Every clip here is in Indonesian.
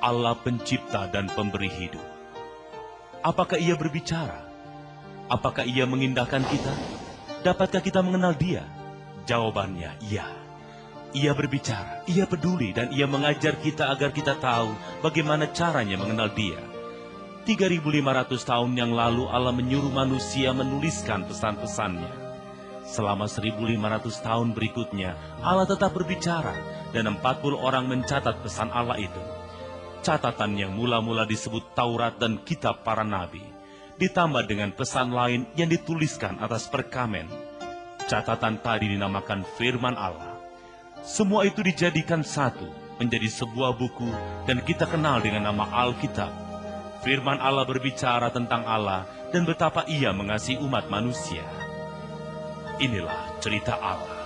Allah pencipta dan pemberi hidup. Apakah Ia berbicara? Apakah Ia mengindahkan kita? Dapatkah kita mengenal Dia? Jawabannya, iya. Ia berbicara, Ia peduli, dan Ia mengajar kita agar kita tahu bagaimana caranya mengenal Dia. 3.500 tahun yang lalu Allah menyuruh manusia menuliskan pesan-pesannya. Selama 1.500 tahun berikutnya, Allah tetap berbicara, dan 40 orang mencatat pesan Allah itu. Catatan yang mula-mula disebut Taurat dan Kitab Para Nabi, ditambah dengan pesan lain yang dituliskan atas perkamen. Catatan tadi dinamakan Firman Allah. Semua itu dijadikan satu, menjadi sebuah buku, dan kita kenal dengan nama Alkitab. Firman Allah berbicara tentang Allah dan betapa Ia mengasihi umat manusia. Inilah cerita Allah.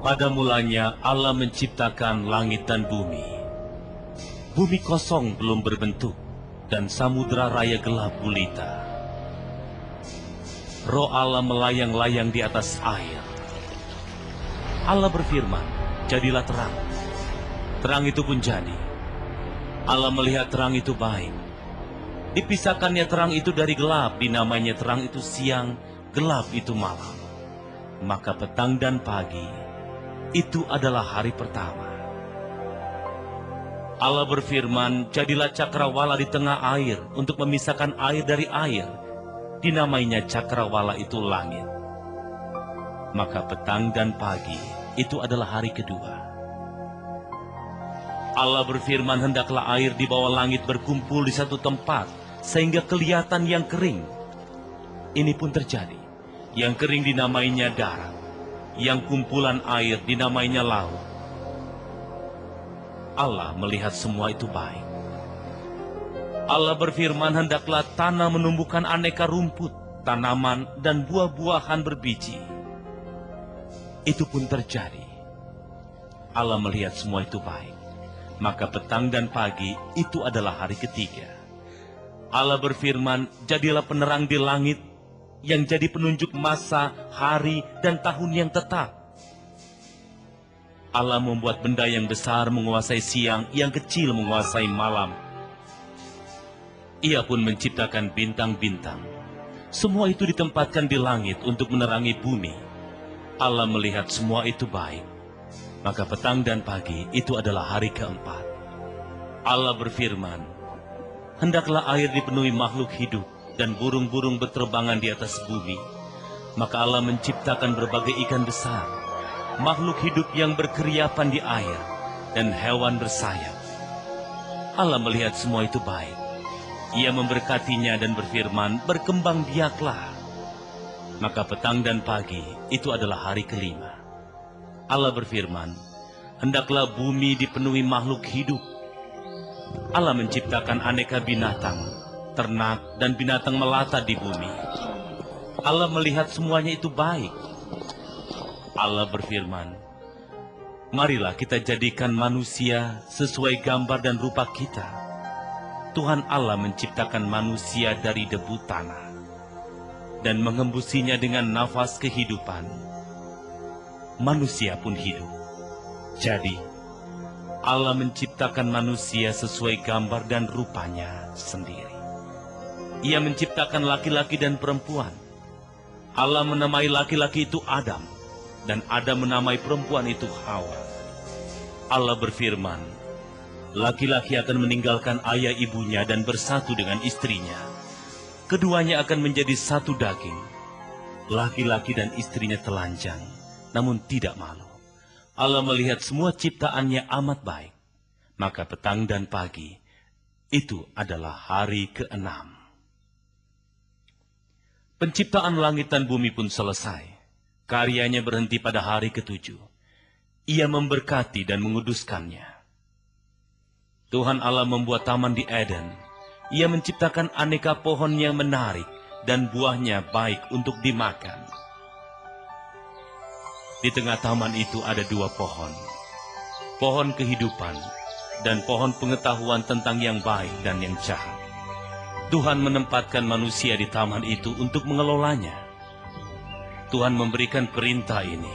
Pada mulanya Allah menciptakan langit dan bumi. Bumi kosong belum berbentuk, dan samudera raya gelap gulita. Roh Allah melayang-layang di atas air. Allah berfirman, jadilah terang. Terang itu pun jadi. Allah melihat terang itu baik. Dipisahkannya terang itu dari gelap, dinamainya terang itu siang, gelap itu malam. Maka petang dan pagi, itu adalah hari pertama. Allah berfirman, jadilah cakrawala di tengah air untuk memisahkan air dari air. Dinamainya cakrawala itu langit. Maka petang dan pagi, itu adalah hari kedua. Allah berfirman, hendaklah air di bawah langit berkumpul di satu tempat, sehingga kelihatan yang kering. Ini pun terjadi. Yang kering dinamainya darat. Yang kumpulan air dinamainya laut. Allah melihat semua itu baik. Allah berfirman, hendaklah tanah menumbuhkan aneka rumput, tanaman, dan buah-buahan berbiji. Itu pun terjadi. Allah melihat semua itu baik. Maka petang dan pagi itu adalah hari ketiga. Allah berfirman, jadilah penerang di langit, yang jadi penunjuk masa, hari, dan tahun yang tetap. Allah membuat benda yang besar menguasai siang, yang kecil menguasai malam. Ia pun menciptakan bintang-bintang. Semua itu ditempatkan di langit untuk menerangi bumi. Allah melihat semua itu baik. Maka petang dan pagi itu adalah hari keempat. Allah berfirman, hendaklah air dipenuhi makhluk hidup, dan burung-burung berterbangan di atas bumi. Maka Allah menciptakan berbagai ikan besar, makhluk hidup yang berkeriapan di air, dan hewan bersayap. Allah melihat semua itu baik. Ia memberkatinya dan berfirman, berkembang biaklah. Maka petang dan pagi itu adalah hari kelima. Allah berfirman, hendaklah bumi dipenuhi makhluk hidup. Allah menciptakan aneka binatang, ternak, dan binatang melata di bumi. Allah melihat semuanya itu baik. Allah berfirman, marilah kita jadikan manusia sesuai gambar dan rupa kita. Tuhan Allah menciptakan manusia dari debu tanah dan mengembusinya dengan nafas kehidupan. Manusia pun hidup. Jadi, Allah menciptakan manusia sesuai gambar dan rupanya sendiri. Ia menciptakan laki-laki dan perempuan. Allah menamai laki-laki itu Adam, dan Adam menamai perempuan itu Hawa. Allah berfirman, laki-laki akan meninggalkan ayah ibunya dan bersatu dengan istrinya. Keduanya akan menjadi satu daging. Laki-laki dan istrinya telanjang, namun tidak malu. Allah melihat semua ciptaannya amat baik. Maka petang dan pagi, itu adalah hari ke-6. Penciptaan langit dan bumi pun selesai. Karyanya berhenti pada hari ke-7. Ia memberkati dan menguduskannya. Tuhan Allah membuat taman di Eden. Ia menciptakan aneka pohon yang menarik dan buahnya baik untuk dimakan. Di tengah taman itu ada 2 pohon. Pohon kehidupan dan pohon pengetahuan tentang yang baik dan yang jahat. Tuhan menempatkan manusia di taman itu untuk mengelolanya. Tuhan memberikan perintah ini.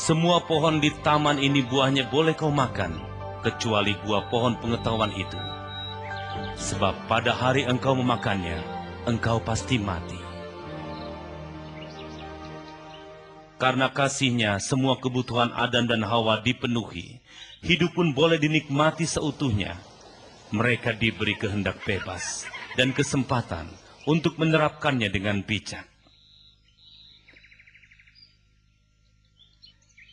Semua pohon di taman ini buahnya boleh kau makan, kecuali buah pohon pengetahuan itu. Sebab pada hari engkau memakannya, engkau pasti mati. Karena kasihnya, semua kebutuhan Adam dan Hawa dipenuhi. Hidup pun boleh dinikmati seutuhnya. Mereka diberi kehendak bebas dan kesempatan untuk menerapkannya dengan bijak.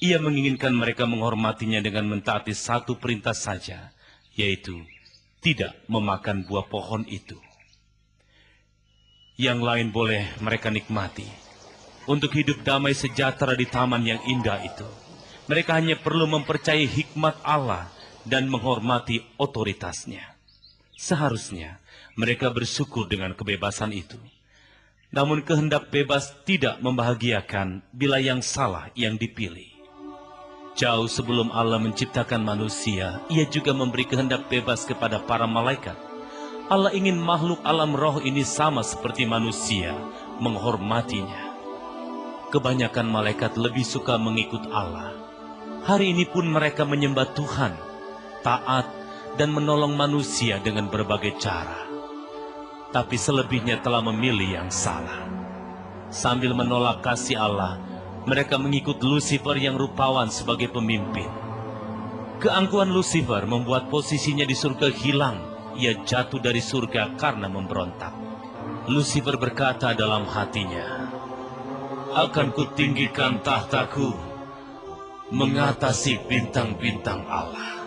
Ia menginginkan mereka menghormatinya dengan mentaati satu perintah saja, yaitu tidak memakan buah pohon itu. Yang lain boleh mereka nikmati. Untuk hidup damai sejahtera di taman yang indah itu, mereka hanya perlu mempercayai hikmat Allah dan menghormati otoritasnya. Seharusnya mereka bersyukur dengan kebebasan itu. Namun kehendak bebas tidak membahagiakan bila yang salah yang dipilih. Jauh sebelum Allah menciptakan manusia, Ia juga memberi kehendak bebas kepada para malaikat. Allah ingin makhluk alam roh ini sama seperti manusia, menghormatinya. Kebanyakan malaikat lebih suka mengikut Allah. Hari ini pun mereka menyembah Tuhan, taat, dan menolong manusia dengan berbagai cara. Tapi selebihnya telah memilih yang salah. Sambil menolak kasih Allah, mereka mengikut Lucifer yang rupawan sebagai pemimpin. Keangkuhan Lucifer membuat posisinya di surga hilang. Ia jatuh dari surga karena memberontak. Lucifer berkata dalam hatinya, akan kutinggikan tahtaku mengatasi bintang-bintang Allah.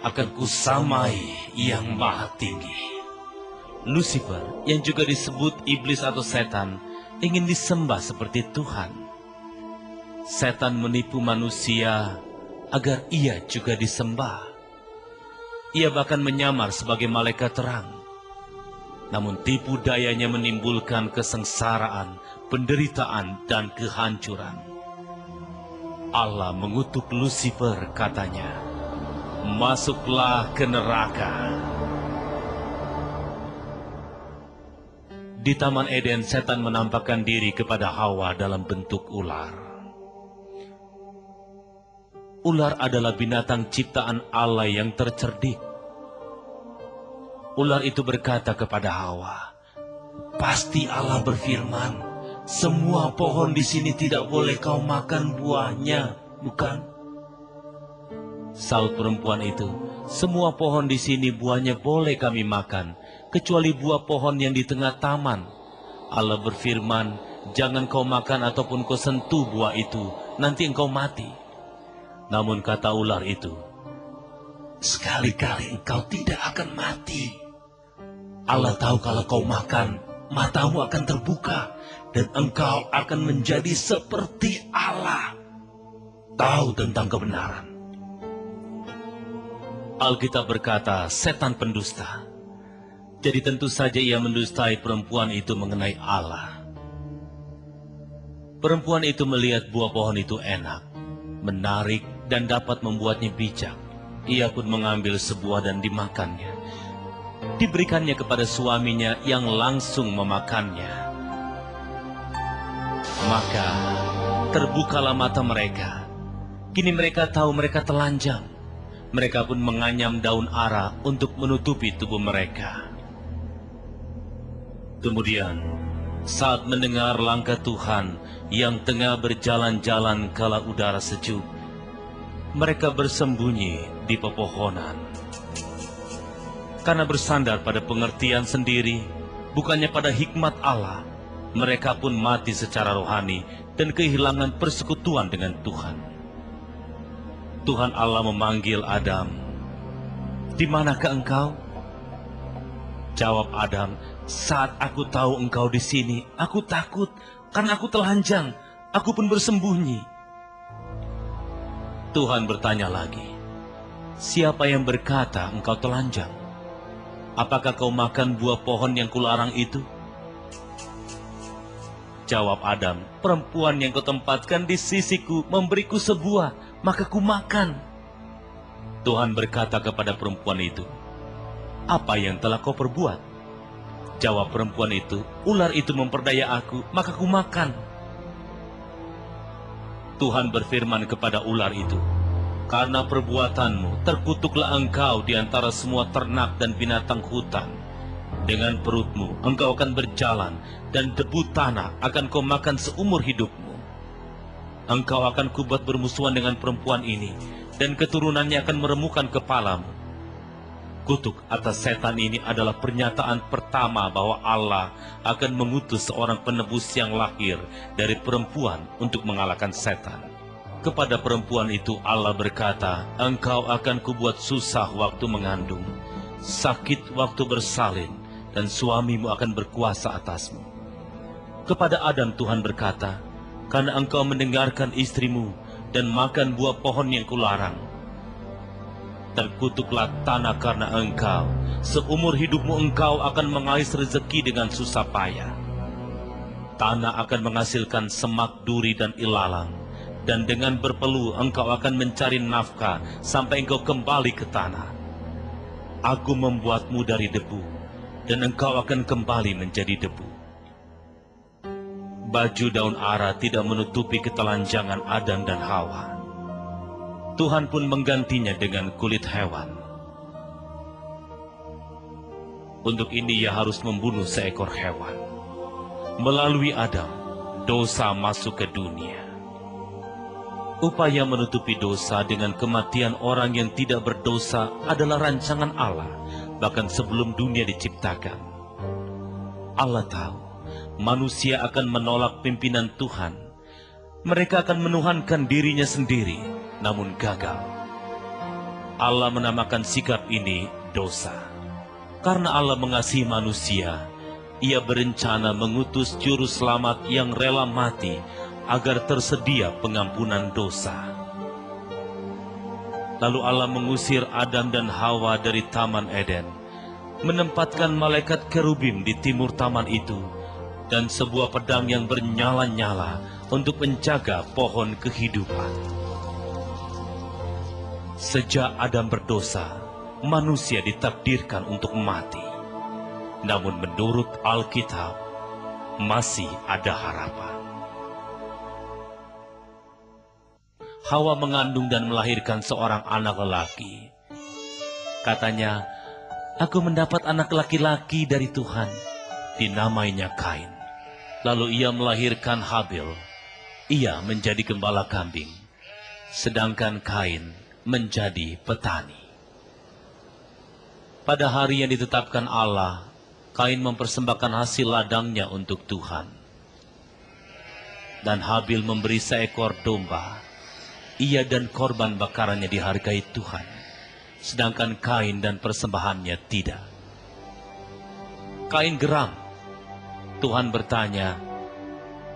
Akan kusamai yang maha tinggi. Lucifer, yang juga disebut iblis atau setan, ingin disembah seperti Tuhan. Setan menipu manusia agar ia juga disembah. Ia bahkan menyamar sebagai malaikat terang. Namun tipu dayanya menimbulkan kesengsaraan, penderitaan, dan kehancuran. Allah mengutuk Lucifer, katanya, masuklah ke neraka. Di Taman Eden, setan menampakkan diri kepada Hawa dalam bentuk ular. Ular adalah binatang ciptaan Allah yang tercerdik. Ular itu berkata kepada Hawa, pasti Allah berfirman, semua pohon di sini tidak boleh kau makan buahnya, bukan? Saut perempuan itu, semua pohon di sini buahnya boleh kami makan, kecuali buah pohon yang di tengah taman. Allah berfirman, jangan kau makan ataupun kau sentuh buah itu, nanti engkau mati. Namun kata ular itu, sekali-kali engkau tidak akan mati. Allah tahu kalau kau makan, matamu akan terbuka, dan engkau akan menjadi seperti Allah, tahu tentang kebenaran. Alkitab berkata, setan pendusta. Jadi tentu saja ia mendustai perempuan itu mengenai Allah. Perempuan itu melihat buah pohon itu enak, menarik, dan dapat membuatnya bijak. Ia pun mengambil sebuah dan dimakannya. Diberikannya kepada suaminya yang langsung memakannya. Maka terbukalah mata mereka. Kini mereka tahu mereka telanjang. Mereka pun menganyam daun ara untuk menutupi tubuh mereka. Kemudian, saat mendengar langkah Tuhan yang tengah berjalan-jalan kala udara sejuk, mereka bersembunyi di pepohonan. Karena bersandar pada pengertian sendiri, bukannya pada hikmat Allah, mereka pun mati secara rohani dan kehilangan persekutuan dengan Tuhan. Tuhan Allah memanggil Adam, "Di manakah engkau?" Jawab Adam, "Saat aku tahu engkau di sini, aku takut karena aku telanjang, aku pun bersembunyi." Tuhan bertanya lagi, "Siapa yang berkata engkau telanjang? Apakah kau makan buah pohon yang kularang itu?" Jawab Adam, "Perempuan yang kau tempatkan di sisiku memberiku sebuah, maka ku makan." Tuhan berkata kepada perempuan itu, "Apa yang telah kau perbuat?" Jawab perempuan itu, "Ular itu memperdaya aku, maka ku makan." Tuhan berfirman kepada ular itu, "Karena perbuatanmu, terkutuklah engkau di antara semua ternak dan binatang hutan. Dengan perutmu engkau akan berjalan, dan debu tanah akan kau makan seumur hidupmu. Engkau akan kubuat bermusuhan dengan perempuan ini, dan keturunannya akan meremukan kepalamu." Kutuk atas setan ini adalah pernyataan pertama bahwa Allah akan mengutus seorang penebus yang lahir dari perempuan untuk mengalahkan setan. Kepada perempuan itu Allah berkata, "Engkau akan kubuat susah waktu mengandung, sakit waktu bersalin, dan suamimu akan berkuasa atasmu." Kepada Adam Tuhan berkata, "Karena engkau mendengarkan istrimu dan makan buah pohon yang kularang, terkutuklah tanah karena engkau. Seumur hidupmu engkau akan mengais rezeki dengan susah payah. Tanah akan menghasilkan semak duri dan ilalang, dan dengan berpeluh engkau akan mencari nafkah sampai engkau kembali ke tanah. Aku membuatmu dari debu, dan engkau akan kembali menjadi debu." Baju daun ara tidak menutupi ketelanjangan Adam dan Hawa. Tuhan pun menggantinya dengan kulit hewan. Untuk ini ia harus membunuh seekor hewan. Melalui Adam, dosa masuk ke dunia. Upaya menutupi dosa dengan kematian orang yang tidak berdosa adalah rancangan Allah, bahkan sebelum dunia diciptakan. Allah tahu manusia akan menolak pimpinan Tuhan. Mereka akan menuhankan dirinya sendiri, namun gagal. Allah menamakan sikap ini dosa. Karena Allah mengasihi manusia, Ia berencana mengutus juru selamat yang rela mati agar tersedia pengampunan dosa. Lalu Allah mengusir Adam dan Hawa dari Taman Eden, menempatkan malaikat kerubim di timur taman itu, dan sebuah pedang yang bernyala-nyala untuk menjaga pohon kehidupan. Sejak Adam berdosa, manusia ditakdirkan untuk mati. Namun menurut Alkitab, masih ada harapan. Hawa mengandung dan melahirkan seorang anak lelaki. Katanya, "Aku mendapat anak laki-laki dari Tuhan." Dinamainya Kain. Lalu ia melahirkan Habil. Ia menjadi gembala kambing, sedangkan Kain menjadi petani. Pada hari yang ditetapkan Allah, Kain mempersembahkan hasil ladangnya untuk Tuhan. Dan Habil memberi seekor domba. Ia dan korban bakarannya dihargai Tuhan, sedangkan Kain dan persembahannya tidak. Kain geram. Tuhan bertanya,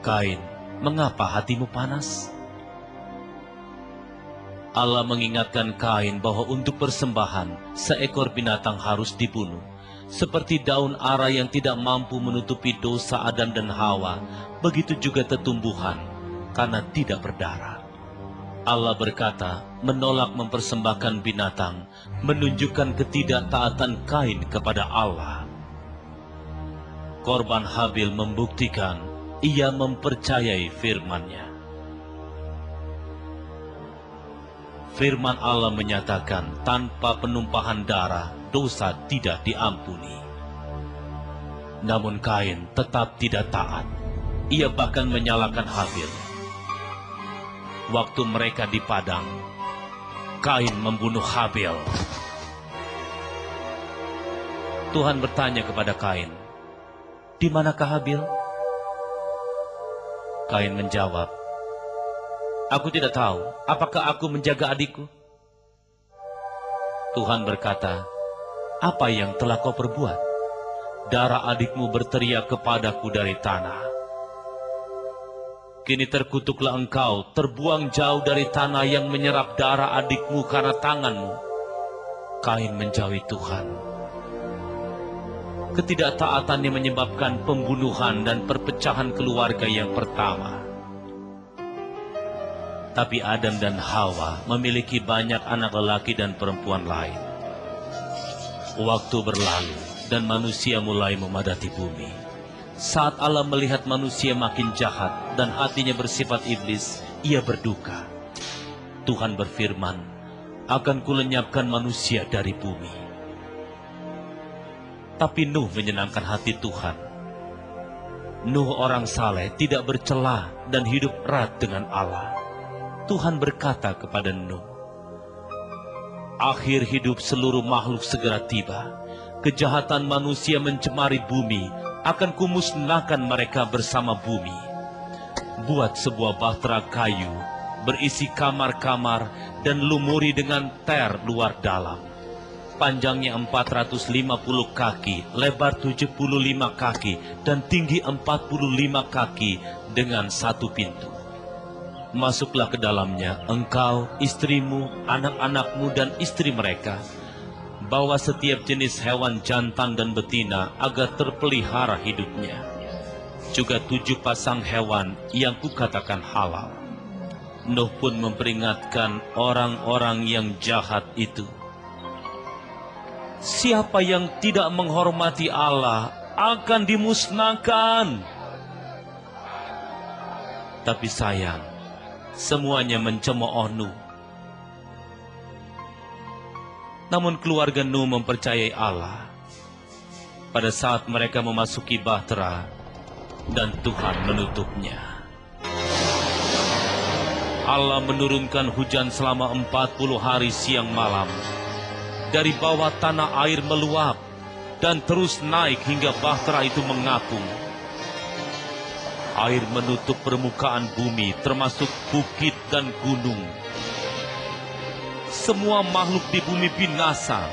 "Kain, mengapa hatimu panas?" Allah mengingatkan Kain bahwa untuk persembahan, seekor binatang harus dibunuh. Seperti daun ara yang tidak mampu menutupi dosa Adam dan Hawa, begitu juga tumbuhan, karena tidak berdarah. Allah berkata, menolak mempersembahkan binatang, menunjukkan ketidaktaatan Kain kepada Allah. Korban Habil membuktikan ia mempercayai firman-Nya. Firman Allah menyatakan tanpa penumpahan darah dosa tidak diampuni. Namun Kain tetap tidak taat. Ia bahkan menyalahkan Habil. Waktu mereka di padang, Kain membunuh Habil. Tuhan bertanya kepada Kain, "Di manakah Habil?" Kain menjawab, "Aku tidak tahu, apakah aku menjaga adikku?" Tuhan berkata, "Apa yang telah kau perbuat? Darah adikmu berteriak kepadaku dari tanah. Kini terkutuklah engkau, terbuang jauh dari tanah yang menyerap darah adikmu karena tanganmu." Kain menjauhi Tuhan. Ketidaktaatannya menyebabkan pembunuhan dan perpecahan keluarga yang pertama. Tapi Adam dan Hawa memiliki banyak anak lelaki dan perempuan lain. Waktu berlalu dan manusia mulai memadati bumi. Saat Allah melihat manusia makin jahat dan hatinya bersifat iblis, ia berduka. Tuhan berfirman, "Akan kulenyapkan manusia dari bumi." Tapi Nuh menyenangkan hati Tuhan. Nuh orang saleh, tidak bercela dan hidup erat dengan Allah. Tuhan berkata kepada Nuh, "Akhir hidup seluruh makhluk segera tiba. Kejahatan manusia mencemari bumi, akan kumusnahkan mereka bersama bumi. Buat sebuah bahtera kayu, berisi kamar-kamar, dan lumuri dengan ter luar dalam. Panjangnya 450 kaki, lebar 75 kaki, dan tinggi 45 kaki dengan satu pintu. Masuklah ke dalamnya, engkau, istrimu, anak-anakmu, dan istri mereka. Bawa setiap jenis hewan jantan dan betina agar terpelihara hidupnya. Juga 7 pasang hewan yang kukatakan halal." Nuh pun memperingatkan orang-orang yang jahat itu. "Siapa yang tidak menghormati Allah akan dimusnahkan." Tapi sayang, semuanya mencemooh Nuh. Namun keluarga Nuh mempercayai Allah. Pada saat mereka memasuki bahtera, dan Tuhan menutupnya. Allah menurunkan hujan selama 40 hari siang malam. Dari bawah tanah air meluap dan terus naik hingga bahtera itu mengapung. Air menutup permukaan bumi, termasuk bukit dan gunung. Semua makhluk di bumi binasa,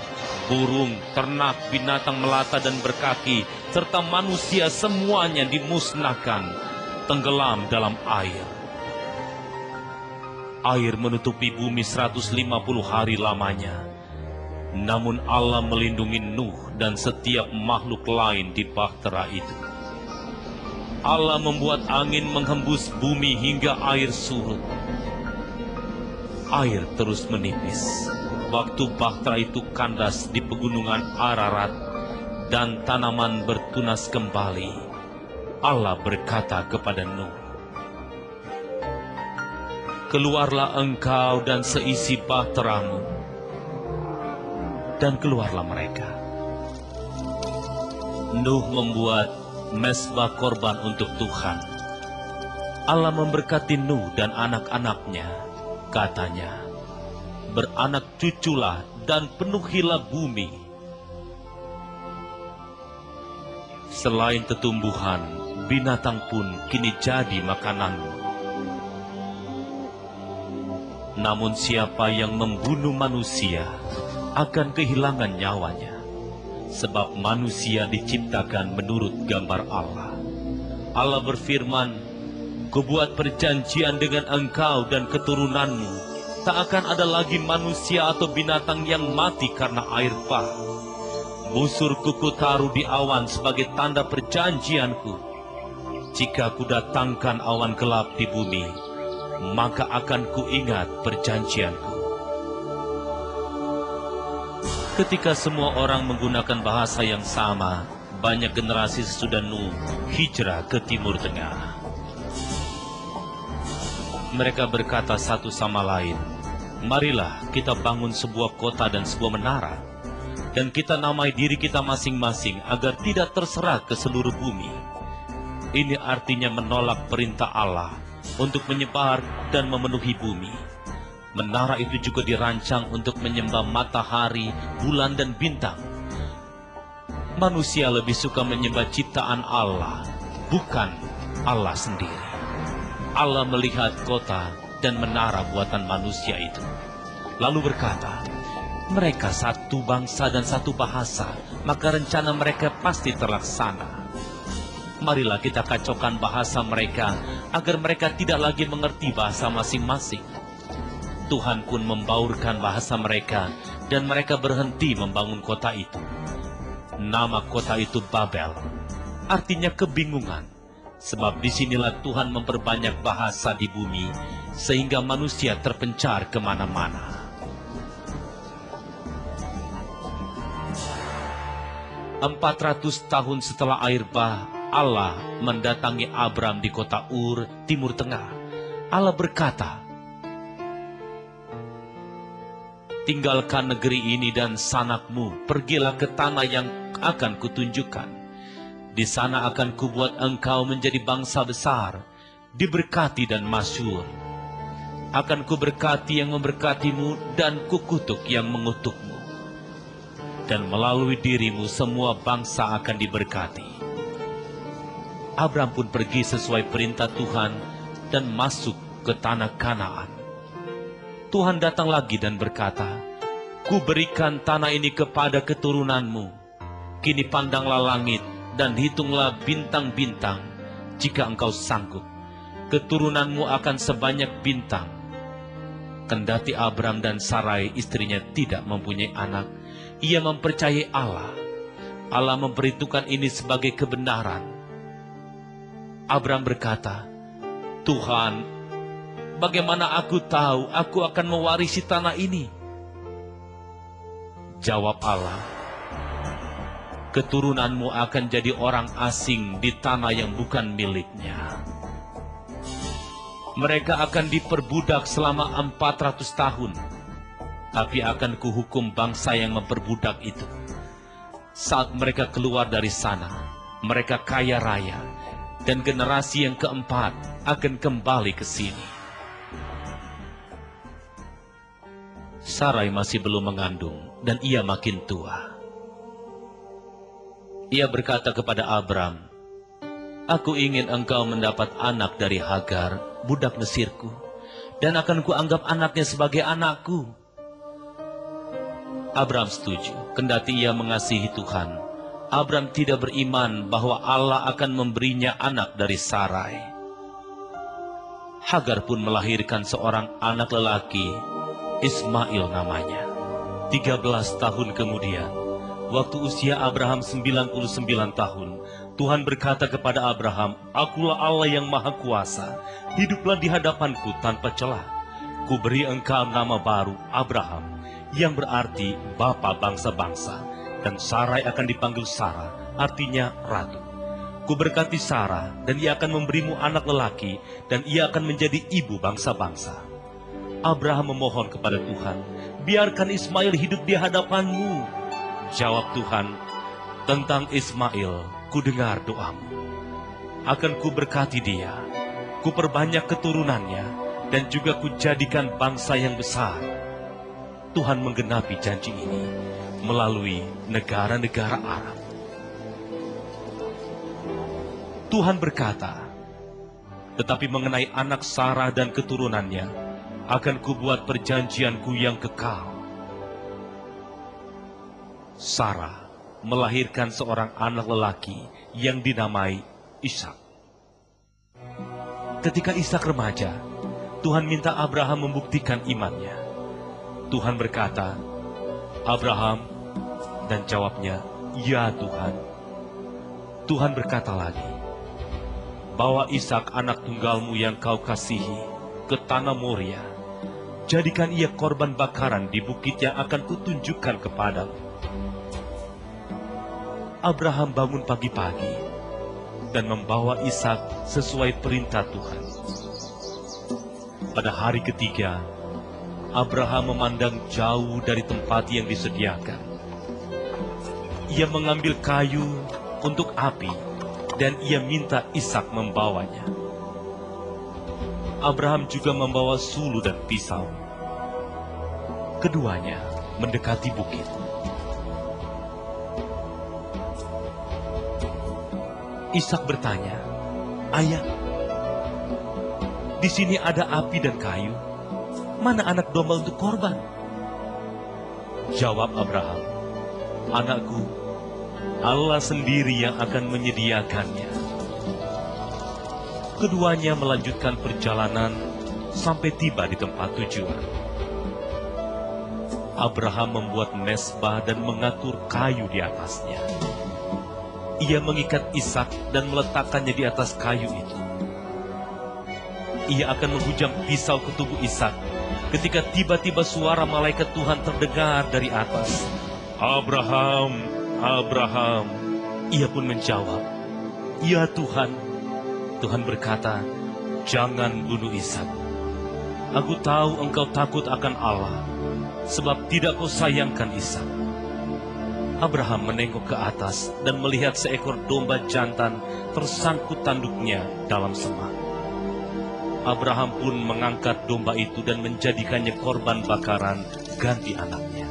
burung, ternak, binatang melata dan berkaki, serta manusia semuanya dimusnahkan, tenggelam dalam air. Air menutupi bumi 150 hari lamanya. Namun Allah melindungi Nuh dan setiap makhluk lain di bahtera itu. Allah membuat angin menghembus bumi hingga air surut. Air terus menipis. Waktu bahtera itu kandas di pegunungan Ararat dan tanaman bertunas kembali, Allah berkata kepada Nuh, "Keluarlah engkau dan seisi bahteramu." Dan keluarlah mereka. Nuh membuat mezbah korban untuk Tuhan. Allah memberkati Nuh dan anak-anaknya. Katanya, "Beranak cuculah dan penuhilah bumi." Selain tetumbuhan, binatang pun kini jadi makananmu. Namun siapa yang membunuh manusia akan kehilangan nyawanya, sebab manusia diciptakan menurut gambar Allah. Allah berfirman, "Kubuat perjanjian dengan engkau dan keturunanmu, tak akan ada lagi manusia atau binatang yang mati karena air bah. Busurku kutaruh di awan sebagai tanda perjanjianku. Jika kudatangkan awan gelap di bumi, maka akan kuingat perjanjianku." Ketika semua orang menggunakan bahasa yang sama, banyak generasi sesudah Nuh hijrah ke Timur Tengah. Mereka berkata satu sama lain, Marilah kita bangun sebuah kota dan sebuah menara, dan kita namai diri kita masing-masing agar tidak terserak ke seluruh bumi. Ini artinya menolak perintah Allah untuk menyebar dan memenuhi bumi. Menara itu juga dirancang untuk menyembah matahari, bulan, dan bintang. Manusia lebih suka menyembah ciptaan Allah, bukan Allah sendiri. Allah melihat kota dan menara buatan manusia itu, lalu berkata, mereka satu bangsa dan satu bahasa, maka rencana mereka pasti terlaksana. Marilah kita kacaukan bahasa mereka, agar mereka tidak lagi mengerti bahasa masing-masing. Tuhan pun membaurkan bahasa mereka, dan mereka berhenti membangun kota itu. Nama kota itu Babel, artinya kebingungan, sebab disinilah Tuhan memperbanyak bahasa di bumi, sehingga manusia terpencar kemana-mana. 400 tahun setelah air bah, Allah mendatangi Abram di kota Ur, Timur Tengah. Allah berkata, tinggalkan negeri ini dan sanakmu, pergilah ke tanah yang akan kutunjukkan. Di sana akan kubuat engkau menjadi bangsa besar, diberkati dan masyhur. Akan kuberkati yang memberkatimu dan kukutuk yang mengutukmu. Dan melalui dirimu semua bangsa akan diberkati. Abram pun pergi sesuai perintah Tuhan dan masuk ke tanah Kanaan. Tuhan datang lagi dan berkata, kuberikan tanah ini kepada keturunanmu. Kini pandanglah langit dan hitunglah bintang-bintang, jika engkau sanggup. Keturunanmu akan sebanyak bintang. Kendati Abram dan Sarai istrinya tidak mempunyai anak, ia mempercayai Allah. Allah memperhitungkan ini sebagai kebenaran. Abram berkata, Tuhan, bagaimana aku tahu aku akan mewarisi tanah ini? Jawab Allah, keturunanmu akan jadi orang asing di tanah yang bukan miliknya. Mereka akan diperbudak selama 400 tahun, tapi akan kuhukum bangsa yang memperbudak itu. Saat mereka keluar dari sana, mereka kaya raya, dan generasi yang keempat akan kembali ke sini. Sarai masih belum mengandung, dan ia makin tua. Ia berkata kepada Abram, aku ingin engkau mendapat anak dari Hagar, budak Mesirku, dan akan kuanggap anaknya sebagai anakku. Abram setuju, kendati ia mengasihi Tuhan. Abram tidak beriman bahwa Allah akan memberinya anak dari Sarai. Hagar pun melahirkan seorang anak lelaki, Ismail namanya. 13 tahun kemudian, waktu usia Abraham 99 tahun, Tuhan berkata kepada Abraham, akulah Allah yang maha kuasa, hiduplah di hadapanku tanpa celah. Kuberi engkau nama baru Abraham, yang berarti bapa bangsa-bangsa, dan Sarai akan dipanggil Sarah, artinya ratu. Kuberkati Sarah, dan ia akan memberimu anak lelaki, dan ia akan menjadi ibu bangsa-bangsa. Abraham memohon kepada Tuhan, biarkan Ismail hidup di hadapanmu. Jawab Tuhan, tentang Ismail, kudengar doamu. Akan kuberkati dia, kuperbanyak keturunannya, dan juga kujadikan bangsa yang besar. Tuhan menggenapi janji ini melalui negara-negara Arab. Tuhan berkata, tetapi mengenai anak Sarah dan keturunannya, akan kubuat perjanjianku yang kekal. Sarah melahirkan seorang anak lelaki yang dinamai Ishak. Ketika Ishak remaja, Tuhan minta Abraham membuktikan imannya. Tuhan berkata, Abraham, dan jawabnya, ya Tuhan. Tuhan berkata lagi, bawa Ishak anak tunggalmu yang kau kasihi ke tanah Moria. Jadikan ia korban bakaran di bukit yang akan kutunjukkan kepadamu. Abraham bangun pagi-pagi dan membawa Ishak sesuai perintah Tuhan. Pada hari ketiga, Abraham memandang jauh dari tempat yang disediakan. Ia mengambil kayu untuk api, dan ia minta Ishak membawanya. Abraham juga membawa sulu dan pisau. Keduanya mendekati bukit. Ishak bertanya, "Ayah, di sini ada api dan kayu. Mana anak domba untuk korban?" Jawab Abraham, "Anakku, Allah sendiri yang akan menyediakannya." Keduanya melanjutkan perjalanan sampai tiba di tempat tujuan. Abraham membuat mezbah dan mengatur kayu di atasnya. Ia mengikat Ishak dan meletakkannya di atas kayu itu. Ia akan menghujam pisau ke tubuh Ishak ketika tiba-tiba suara malaikat Tuhan terdengar dari atas. "Abraham, Abraham." Ia pun menjawab, "Ya Tuhan." Tuhan berkata, "Jangan bunuh Ishak. Aku tahu engkau takut akan Allah, sebab tidak kau sayangkan Ishak." Abraham menengok ke atas dan melihat seekor domba jantan tersangkut tanduknya dalam semak. Abraham pun mengangkat domba itu dan menjadikannya korban bakaran ganti anaknya.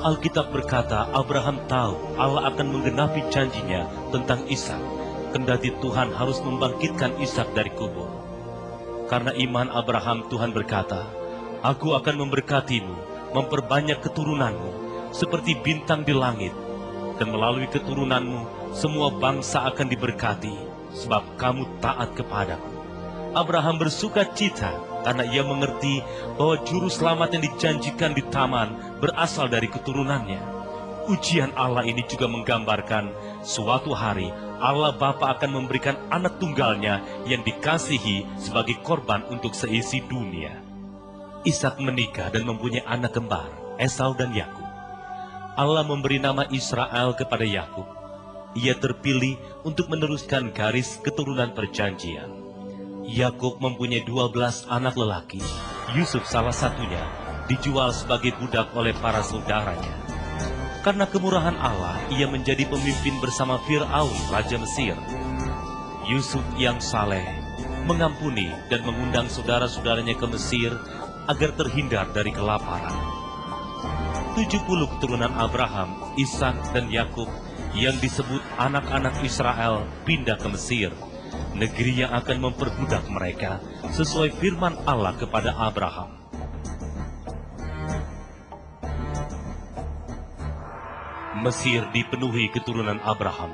Alkitab berkata Abraham tahu Allah akan menggenapi janjinya tentang Ishak, kendati Tuhan harus membangkitkan Ishak dari kubur. Karena iman Abraham, Tuhan berkata, "Aku akan memberkatimu, memperbanyak keturunanmu, seperti bintang di langit, dan melalui keturunanmu semua bangsa akan diberkati, sebab kamu taat kepadaku." Abraham bersuka cita karena ia mengerti bahwa juru selamat yang dijanjikan di taman berasal dari keturunannya. Ujian Allah ini juga menggambarkan suatu hari Allah Bapa akan memberikan anak tunggalnya yang dikasihi sebagai korban untuk seisi dunia. Ishak menikah dan mempunyai anak kembar, Esau dan Yakub. Allah memberi nama Israel kepada Yakub. Ia terpilih untuk meneruskan garis keturunan perjanjian. Yakub mempunyai 12 anak lelaki. Yusuf salah satunya dijual sebagai budak oleh para saudaranya. Karena kemurahan Allah, ia menjadi pemimpin bersama Fir'aun, Raja Mesir. Yusuf yang saleh mengampuni dan mengundang saudara-saudaranya ke Mesir agar terhindar dari kelaparan. 70 keturunan Abraham, Ishak dan Yakub yang disebut anak-anak Israel pindah ke Mesir, negeri yang akan memperbudak mereka sesuai firman Allah kepada Abraham. Mesir dipenuhi keturunan Abraham.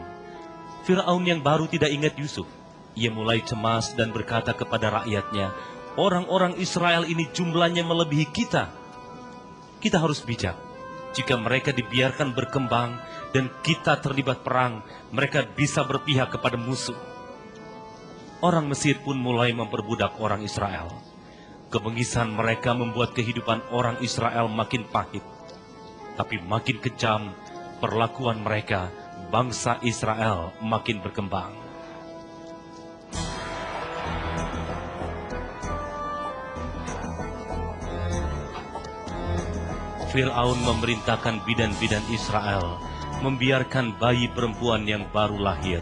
Fir'aun yang baru tidak ingat Yusuf. Ia mulai cemas dan berkata kepada rakyatnya, "Orang-orang Israel ini jumlahnya melebihi kita. Kita harus bijak. Jika mereka dibiarkan berkembang dan kita terlibat perang, mereka bisa berpihak kepada musuh." Orang Mesir pun mulai memperbudak orang Israel. Kebengisan mereka membuat kehidupan orang Israel makin pahit. Tapi makin kejam perlakuan mereka, bangsa Israel makin berkembang. Fir'aun memerintahkan bidan-bidan Israel membiarkan bayi perempuan yang baru lahir,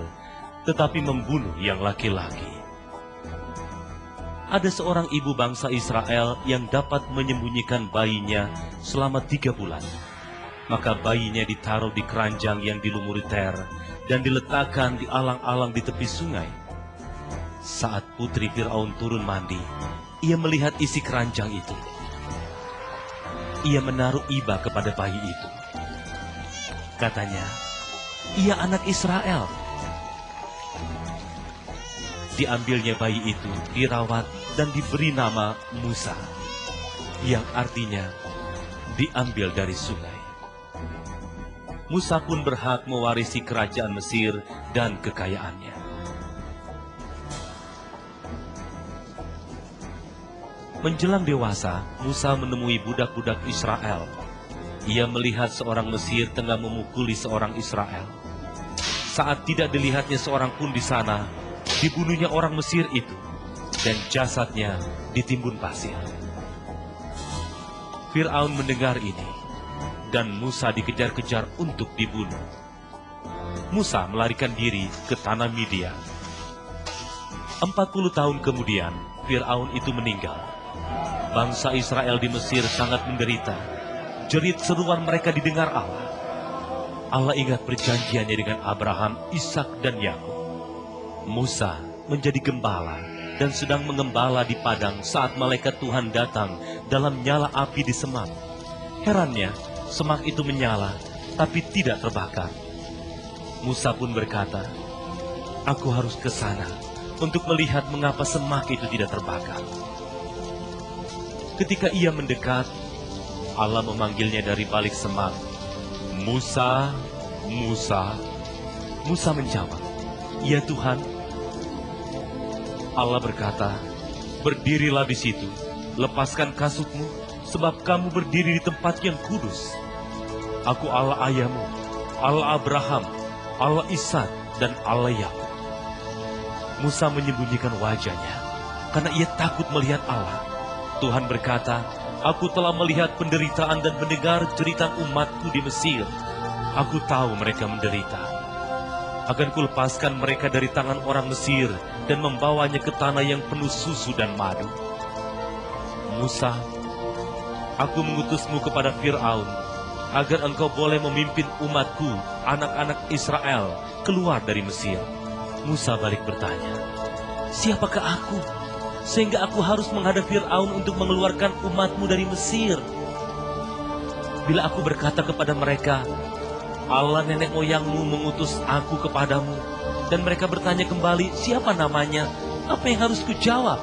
tetapi membunuh yang laki-laki. Ada seorang ibu bangsa Israel yang dapat menyembunyikan bayinya selama 3 bulan. Maka bayinya ditaruh di keranjang yang dilumuri ter dan diletakkan di alang-alang di tepi sungai. Saat putri Fir'aun turun mandi, ia melihat isi keranjang itu. Ia menaruh iba kepada bayi itu. Katanya, "Ia anak Israel." Diambilnya bayi itu, dirawat dan diberi nama Musa, yang artinya diambil dari sungai. Musa pun berhak mewarisi kerajaan Mesir dan kekayaannya. Menjelang dewasa, Musa menemui budak-budak Israel. Ia melihat seorang Mesir tengah memukuli seorang Israel. Saat tidak dilihatnya seorang pun di sana, dibunuhnya orang Mesir itu, dan jasadnya ditimbun pasir. Fir'aun mendengar ini, dan Musa dikejar-kejar untuk dibunuh. Musa melarikan diri ke tanah Midian. 40 tahun kemudian, Fir'aun itu meninggal. Bangsa Israel di Mesir sangat menderita. Jerit seruan mereka didengar Allah. Allah ingat perjanjiannya dengan Abraham, Ishak, dan Yakub. Musa menjadi gembala dan sedang mengembala di padang saat malaikat Tuhan datang dalam nyala api di semak. Herannya, semak itu menyala, tapi tidak terbakar. Musa pun berkata, "Aku harus ke sana untuk melihat mengapa semak itu tidak terbakar." Ketika ia mendekat, Allah memanggilnya dari balik semak, "Musa, Musa." Musa menjawab, "Ya Tuhan." Allah berkata, "Berdirilah di situ, lepaskan kasutmu, sebab kamu berdiri di tempat yang kudus. Aku Allah ayahmu, Allah Abraham, Allah Ishak, dan Allah Yakub." Musa menyembunyikan wajahnya, karena ia takut melihat Allah. Tuhan berkata, "Aku telah melihat penderitaan dan mendengar jeritan umatku di Mesir. Aku tahu mereka menderita. Akan kulepaskan mereka dari tangan orang Mesir dan membawanya ke tanah yang penuh susu dan madu." Musa, aku mengutusmu kepada Fir'aun, agar engkau boleh memimpin umatku, anak-anak Israel, keluar dari Mesir. Musa balik bertanya, "Siapakah aku, sehingga aku harus menghadap Fir'aun untuk mengeluarkan umatmu dari Mesir?" Bila aku berkata kepada mereka, "Allah nenek moyangmu mengutus aku kepadamu," dan mereka bertanya kembali, "Siapa namanya?" Apa yang harus kujawab?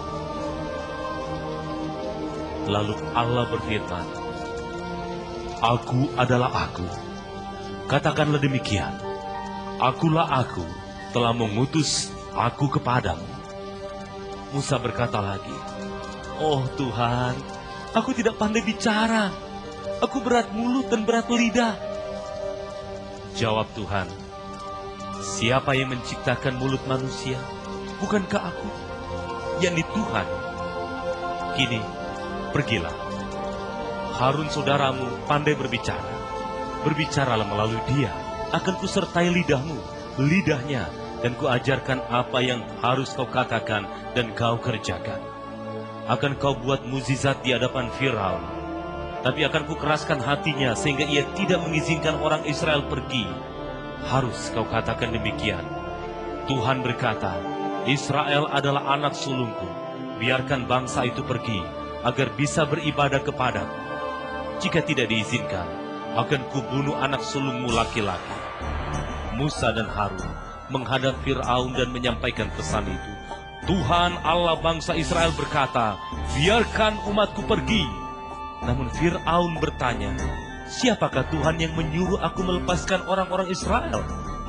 Lalu Allah berfirman, "Aku adalah Aku. Katakanlah demikian, Akulah Aku, telah mengutus Aku kepadamu." Musa berkata lagi, "Oh Tuhan, aku tidak pandai bicara. Aku berat mulut dan berat lidah." Jawab Tuhan, "Siapa yang menciptakan mulut manusia? Bukankah Aku, yakni Tuhan? Kini, pergilah. Harun saudaramu pandai berbicara. Berbicaralah melalui dia. Akan kusertai lidahmu, lidahnya, dan kuajarkan apa yang harus kau katakan dan kau kerjakan. Akan kau buat mukjizat di hadapan Firaun, tapi akan kukeraskan hatinya sehingga ia tidak mengizinkan orang Israel pergi. Harus kau katakan demikian. Tuhan berkata, Israel adalah anak sulungku. Biarkan bangsa itu pergi, agar bisa beribadah kepadaku. Jika tidak diizinkan, akan kubunuh anak sulungmu laki-laki." Musa dan Harun menghadap Fir'aun dan menyampaikan pesan itu. Tuhan Allah bangsa Israel berkata, "Biarkan umatku pergi." Namun Fir'aun bertanya, "Siapakah Tuhan yang menyuruh aku melepaskan orang-orang Israel?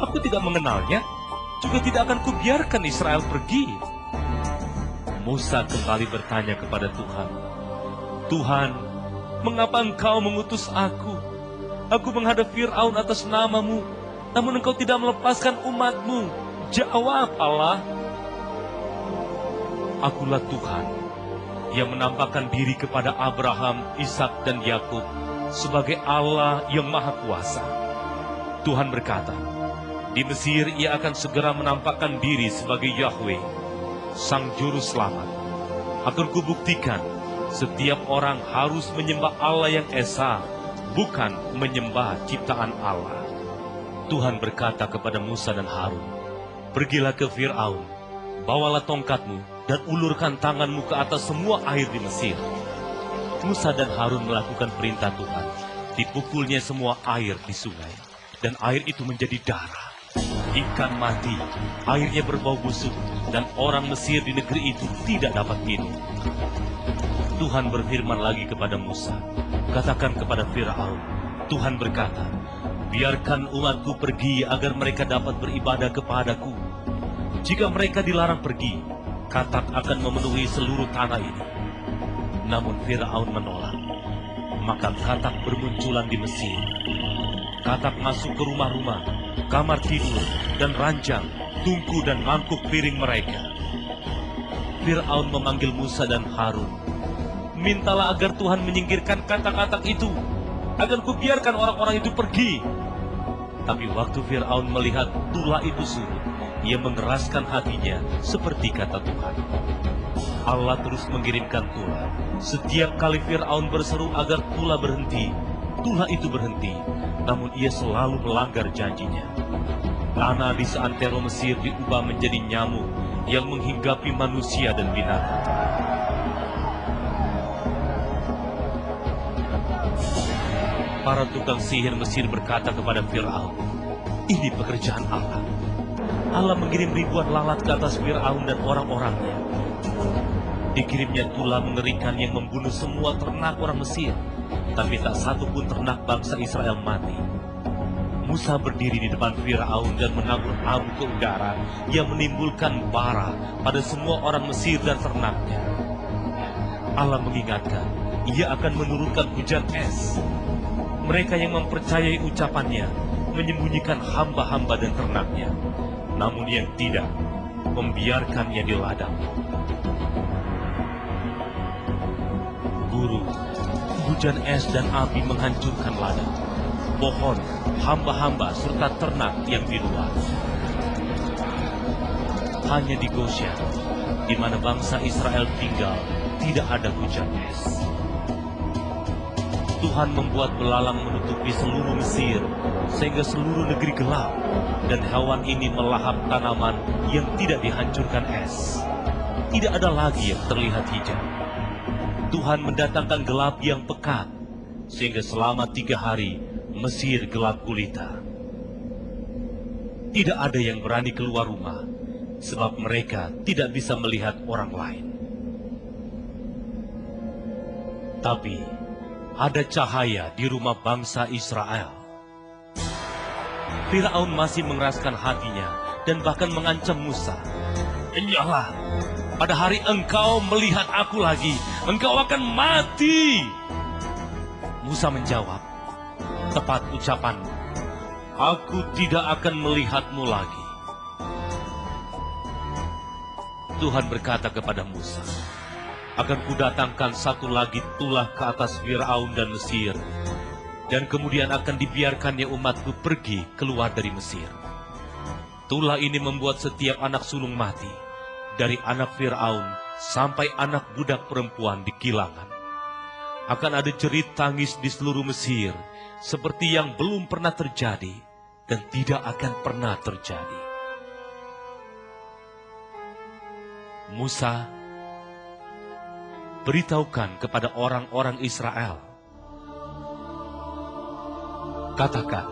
Aku tidak mengenalnya, juga tidak akan kubiarkan Israel pergi." Musa kembali bertanya kepada Tuhan, "Tuhan, mengapa engkau mengutus aku? Aku menghadap Fir'aun atas namamu, namun engkau tidak melepaskan umatmu." Jawab Allah, "Akulah Tuhan yang menampakkan diri kepada Abraham, Ishak, dan Yakub sebagai Allah yang Maha Kuasa." Tuhan berkata, "Di Mesir ia akan segera menampakkan diri sebagai Yahweh, Sang Juru Selamat. Akan kubuktikan setiap orang harus menyembah Allah yang Esa, bukan menyembah ciptaan Allah." Tuhan berkata kepada Musa dan Harun, "Pergilah ke Fir'aun, bawalah tongkatmu, dan ulurkan tanganmu ke atas semua air di Mesir." Musa dan Harun melakukan perintah Tuhan. Dipukulnya semua air di sungai, dan air itu menjadi darah. Ikan mati, airnya berbau busuk, dan orang Mesir di negeri itu tidak dapat minum. Tuhan berfirman lagi kepada Musa, "Katakan kepada Fir'aun, Tuhan berkata, biarkan umatku pergi agar mereka dapat beribadah kepadaku. Jika mereka dilarang pergi, katak akan memenuhi seluruh tanah ini." Namun Fir'aun menolak. Maka katak bermunculan di Mesir. Katak masuk ke rumah-rumah, kamar tidur, dan ranjang, tungku dan mangkuk piring mereka. Fir'aun memanggil Musa dan Harun. mintalah agar Tuhan menyingkirkan kata-kata itu, agar kubiarkan orang-orang itu pergi. Tapi waktu Fir'aun melihat tulah itu surut, ia mengeraskan hatinya seperti kata Tuhan. Allah terus mengirimkan tulah. Setiap kali Fir'aun berseru agar tulah berhenti, tulah itu berhenti, namun ia selalu melanggar janjinya. Tanah di seantero Mesir diubah menjadi nyamuk yang menghinggapi manusia dan binatang. Para tukang sihir Mesir berkata kepada Fir'aun, "Ini pekerjaan Allah." Allah mengirim ribuan lalat ke atas Fir'aun dan orang-orangnya. Dikirimnya tulah mengerikan yang membunuh semua ternak orang Mesir, tapi tak satu pun ternak bangsa Israel mati. Musa berdiri di depan Fir'aun dan menabur abu ke udara yang menimbulkan bara pada semua orang Mesir dan ternaknya. Allah mengingatkan, ia akan menurunkan hujan es. Mereka yang mempercayai ucapannya menyembunyikan hamba-hamba dan ternaknya, namun yang tidak membiarkannya di ladang. Guru, hujan es dan api menghancurkan ladang, pohon, hamba-hamba serta ternak yang di luar. Hanya di Goshen, di mana bangsa Israel tinggal, tidak ada hujan es. Tuhan membuat belalang menutupi seluruh Mesir, sehingga seluruh negeri gelap, dan hewan ini melahap tanaman yang tidak dihancurkan es. Tidak ada lagi yang terlihat hijau. Tuhan mendatangkan gelap yang pekat, sehingga selama 3 hari Mesir gelap gulita. Tidak ada yang berani keluar rumah, sebab mereka tidak bisa melihat orang lain. Tapi ada cahaya di rumah bangsa Israel. Firaun masih mengeraskan hatinya dan bahkan mengancam Musa. "Ingatlah, pada hari engkau melihat aku lagi, engkau akan mati." Musa menjawab, "Tepat ucapanmu, aku tidak akan melihatmu lagi." Tuhan berkata kepada Musa, "Akan kudatangkan satu lagi tulah ke atas Fir'aun dan Mesir, dan kemudian akan dibiarkannya umatku pergi keluar dari Mesir. Tulah ini membuat setiap anak sulung mati, dari anak Fir'aun sampai anak budak perempuan di kilangan. Akan ada jerit tangis di seluruh Mesir, seperti yang belum pernah terjadi dan tidak akan pernah terjadi." Musa, beritahukan kepada orang-orang Israel, katakan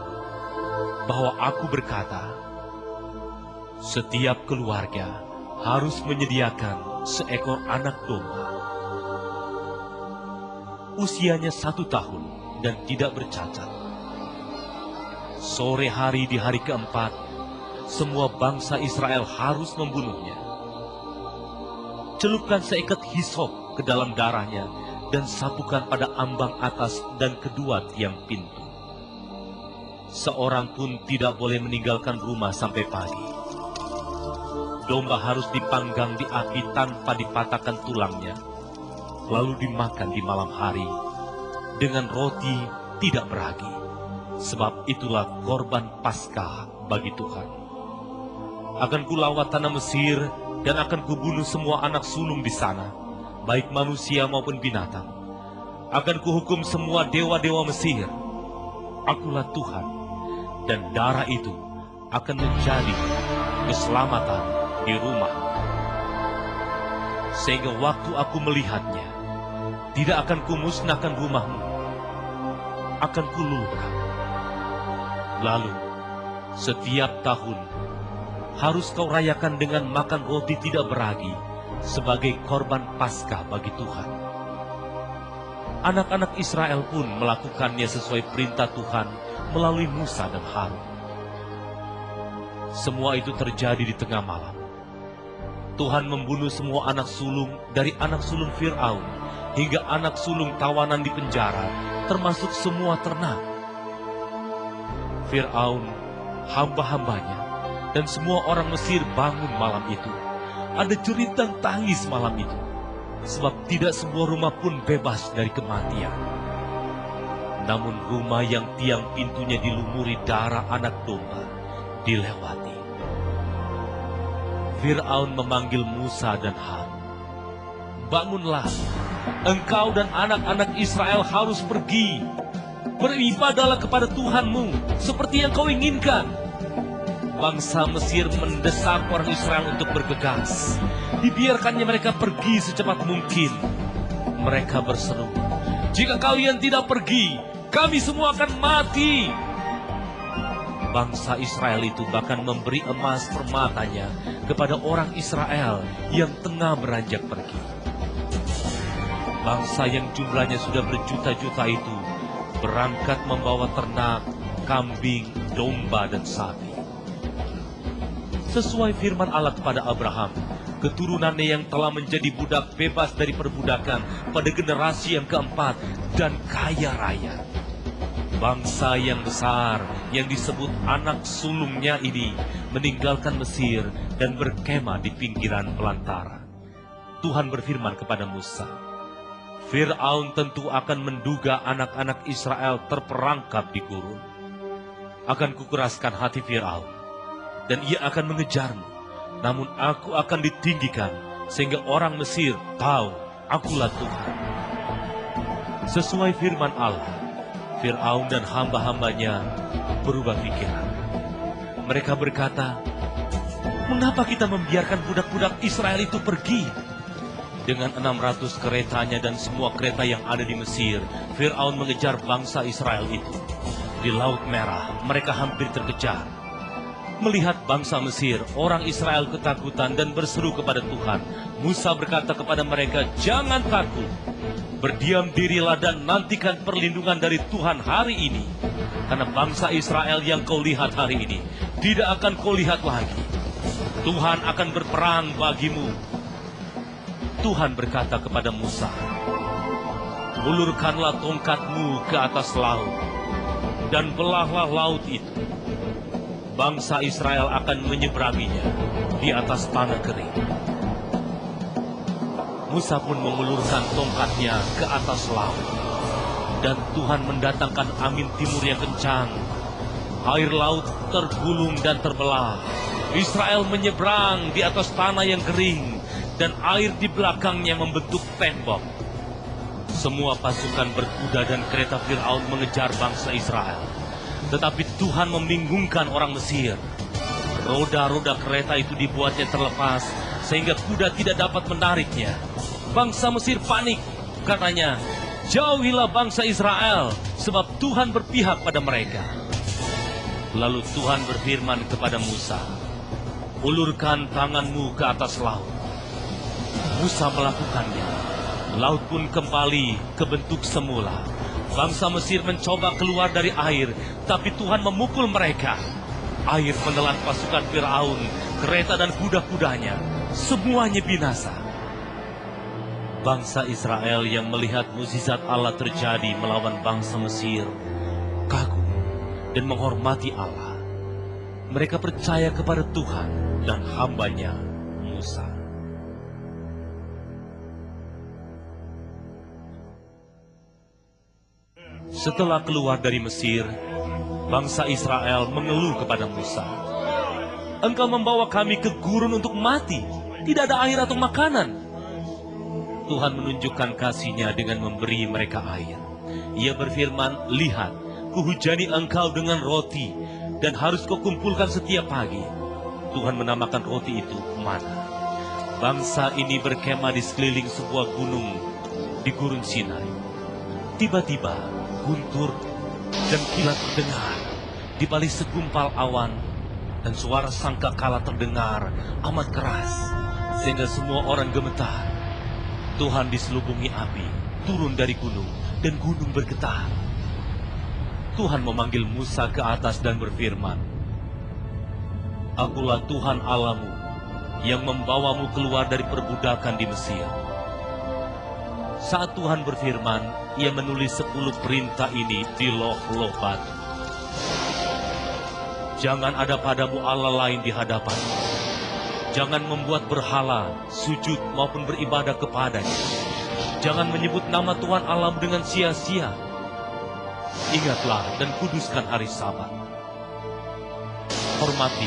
bahwa aku berkata, setiap keluarga harus menyediakan seekor anak domba. Usianya 1 tahun dan tidak bercacat. Sore hari di hari keempat, semua bangsa Israel harus membunuhnya. Celupkan seikat hisop ke dalam darahnya dan sapukan pada ambang atas dan kedua tiang pintu. Seorang pun tidak boleh meninggalkan rumah sampai pagi. Domba harus dipanggang di api tanpa dipatahkan tulangnya, lalu dimakan di malam hari dengan roti tidak beragi, sebab itulah korban Paskah bagi Tuhan. Akan kulawat tanah Mesir dan akan kubunuh semua anak sulung di sana, baik manusia maupun binatang. Akan kuhukum semua dewa-dewa Mesir. Akulah Tuhan, dan darah itu akan menjadi keselamatan di rumah. Sehingga waktu aku melihatnya, tidak akan kumusnahkan rumahmu, akan kululuhkan. Lalu, setiap tahun, harus kau rayakan dengan makan roti tidak beragi sebagai korban Paskah bagi Tuhan. Anak-anak Israel pun melakukannya sesuai perintah Tuhan melalui Musa dan Harun. Semua itu terjadi di tengah malam. Tuhan membunuh semua anak sulung, dari anak sulung Fir'aun hingga anak sulung tawanan di penjara, termasuk semua ternak. Fir'aun, hamba-hambanya, dan semua orang Mesir bangun malam itu. Ada jerit dan tangis malam itu. sebab tidak sebuah rumah pun bebas dari kematian. Namun rumah yang tiang pintunya dilumuri darah anak domba dilewati. Fir'aun memanggil Musa dan Harun. Bangunlah, engkau dan anak-anak Israel harus pergi. Beribadahlah kepada Tuhanmu seperti yang kau inginkan. Bangsa Mesir mendesak orang Israel untuk bergegas. Dibiarkannya mereka pergi secepat mungkin. Mereka berseru, jika kalian tidak pergi, kami semua akan mati. Bangsa Israel itu bahkan memberi emas permatanya kepada orang Israel yang tengah beranjak pergi. Bangsa yang jumlahnya sudah berjuta-juta itu berangkat membawa ternak, kambing, domba, dan sapi. Sesuai firman Allah kepada Abraham, keturunannya yang telah menjadi budak bebas dari perbudakan pada generasi yang keempat dan kaya raya. Bangsa yang besar yang disebut anak sulungnya ini meninggalkan Mesir dan berkemah di pinggiran belantara. Tuhan berfirman kepada Musa, Fir'aun tentu akan menduga anak-anak Israel terperangkap di gurun. Akan kukeraskan hati Fir'aun, dan ia akan mengejarmu. Namun aku akan ditinggikan, sehingga orang Mesir tahu akulah Tuhan. Sesuai firman Allah, Fir'aun dan hamba-hambanya berubah pikiran. Mereka berkata, mengapa kita membiarkan budak-budak Israel itu pergi? Dengan 600 keretanya dan semua kereta yang ada di Mesir, Fir'aun mengejar bangsa Israel itu. Di Laut Merah, mereka hampir terkejar. Melihat bangsa Mesir, orang Israel ketakutan dan berseru kepada Tuhan. Musa berkata kepada mereka, jangan takut. Berdiam dirilah dan nantikan perlindungan dari Tuhan hari ini. Karena bangsa Israel yang kau lihat hari ini, tidak akan kau lihat lagi. Tuhan akan berperang bagimu. Tuhan berkata kepada Musa, ulurkanlah tongkatmu ke atas laut, dan belahlah laut itu. Bangsa Israel akan menyeberanginya di atas tanah kering. Musa pun mengulurkan tongkatnya ke atas laut, dan Tuhan mendatangkan angin timur yang kencang. Air laut tergulung dan terbelah. Israel menyeberang di atas tanah yang kering, dan air di belakangnya membentuk tembok. Semua pasukan berkuda dan kereta Fir'aun mengejar bangsa Israel. Tetapi Tuhan membingungkan orang Mesir. Roda-roda kereta itu dibuatnya terlepas, sehingga kuda tidak dapat menariknya. Bangsa Mesir panik, katanya, jauhilah bangsa Israel, sebab Tuhan berpihak pada mereka. Lalu Tuhan berfirman kepada Musa, ulurkan tanganmu ke atas laut. Musa melakukannya. Laut pun kembali ke bentuk semula. Bangsa Mesir mencoba keluar dari air, tapi Tuhan memukul mereka. Air menelan pasukan Fir'aun, kereta dan kuda-kudanya. Semuanya binasa. Bangsa Israel yang melihat mukjizat Allah terjadi melawan bangsa Mesir kagum dan menghormati Allah. Mereka percaya kepada Tuhan dan hambanya Musa. Setelah keluar dari Mesir, bangsa Israel mengeluh kepada Musa, engkau membawa kami ke gurun untuk mati, tidak ada air atau makanan. Tuhan menunjukkan kasih-Nya dengan memberi mereka air. Ia berfirman, lihat, kuhujani engkau dengan roti, dan harus kau kumpulkan setiap pagi. Tuhan menamakan roti itu mana. Bangsa ini berkemah di sekeliling sebuah gunung di gurun Sinai. Tiba-tiba, guntur dan kilat terdengar di balik segumpal awan, dan suara sangkakala terdengar amat keras, sehingga semua orang gemetar. Tuhan diselubungi api, turun dari gunung, dan gunung bergetar. Tuhan memanggil Musa ke atas dan berfirman, akulah Tuhan Allahmu yang membawamu keluar dari perbudakan di Mesir. Saat Tuhan berfirman, Ia menulis 10 perintah ini di loh-loh batu. Jangan ada padamu Allah lain di hadapanmu. Jangan membuat berhala, sujud maupun beribadah kepadanya. Jangan menyebut nama Tuhan Allahmu dengan sia-sia. Ingatlah dan kuduskan hari Sabat. Hormati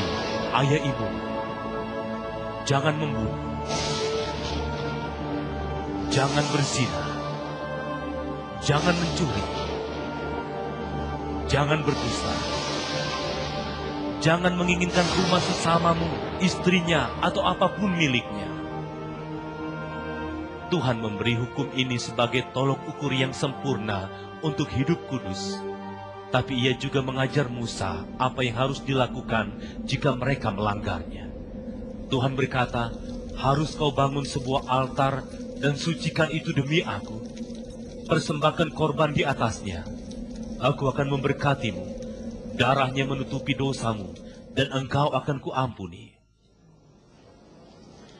ayah ibu. Jangan membunuh. Jangan berzina. Jangan mencuri. Jangan berdusta. Jangan menginginkan rumah sesamamu, istrinya, atau apapun miliknya. Tuhan memberi hukum ini sebagai tolok ukur yang sempurna untuk hidup kudus. Tapi ia juga mengajar Musa apa yang harus dilakukan jika mereka melanggarnya. Tuhan berkata, harus kau bangun sebuah altar dan sucikan itu demi aku. Persembahkan korban di atasnya. Aku akan memberkatimu. Darahnya menutupi dosamu, dan engkau akan kuampuni.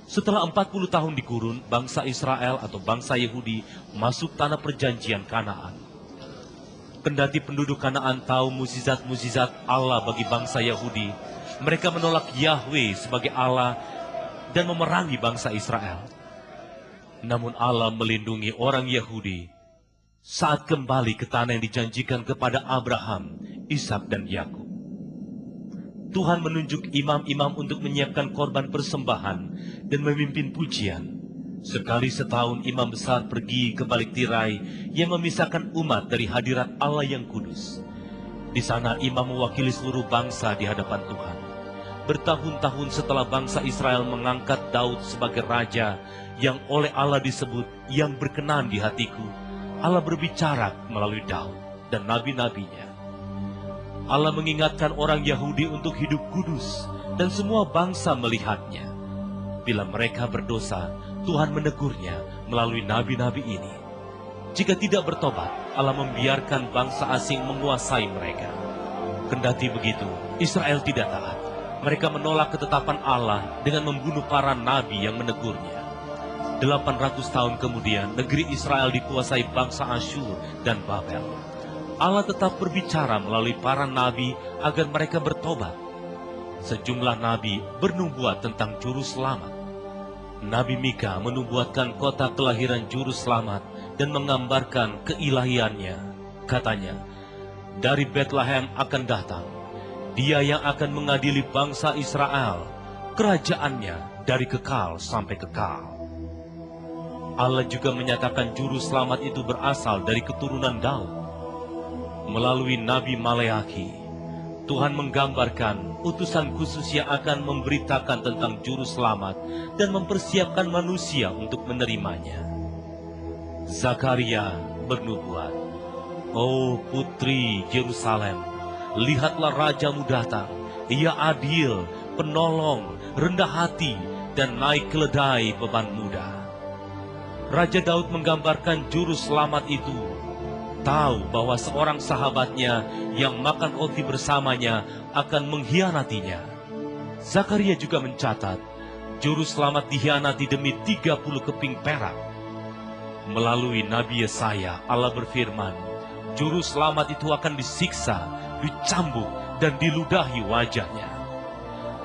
Setelah 40 tahun dikurun, bangsa Israel atau bangsa Yahudi masuk tanah perjanjian Kanaan. Kendati penduduk Kanaan tahu mukjizat-mukjizat Allah bagi bangsa Yahudi, mereka menolak Yahweh sebagai Allah dan memerangi bangsa Israel. Namun Allah melindungi orang Yahudi saat kembali ke tanah yang dijanjikan kepada Abraham, Ishak dan Yakub. Tuhan menunjuk imam-imam untuk menyiapkan korban persembahan dan memimpin pujian. Sekali setahun imam besar pergi ke balik tirai yang memisahkan umat dari hadirat Allah yang kudus. Di sana imam mewakili seluruh bangsa di hadapan Tuhan. Bertahun-tahun setelah bangsa Israel mengangkat Daud sebagai raja yang oleh Allah disebut yang berkenan di hatiku, Allah berbicara melalui Daud dan nabi-nabinya. Allah mengingatkan orang Yahudi untuk hidup kudus, dan semua bangsa melihatnya. Bila mereka berdosa, Tuhan menegurnya melalui nabi-nabi ini. Jika tidak bertobat, Allah membiarkan bangsa asing menguasai mereka. Kendati begitu, Israel tidak taat. Mereka menolak ketetapan Allah dengan membunuh para nabi yang menegurnya. 800 tahun kemudian, negeri Israel dikuasai bangsa Asyur dan Babel. Allah tetap berbicara melalui para nabi agar mereka bertobat. Sejumlah nabi bernubuat tentang juru selamat. Nabi Mika menubuatkan kota kelahiran juru selamat dan menggambarkan keilahiannya. Katanya, dari Bethlehem akan datang Dia yang akan mengadili bangsa Israel, kerajaannya dari kekal sampai kekal. Allah juga menyatakan juru selamat itu berasal dari keturunan Daud. Melalui Nabi Maleakhi, Tuhan menggambarkan utusan khusus yang akan memberitakan tentang juru selamat dan mempersiapkan manusia untuk menerimanya. Zakaria bernubuat, "Oh putri Yerusalem, lihatlah rajamu datang. Ia adil, penolong, rendah hati, dan naik keledai beban muda." Raja Daud menggambarkan juru selamat itu tahu bahwa seorang sahabatnya yang makan roti bersamanya akan mengkhianatinya. Zakaria juga mencatat, juru selamat dikhianati demi 30 keping perak. Melalui Nabi Yesaya, Allah berfirman, juru selamat itu akan disiksa, dicambuk, dan diludahi wajahnya.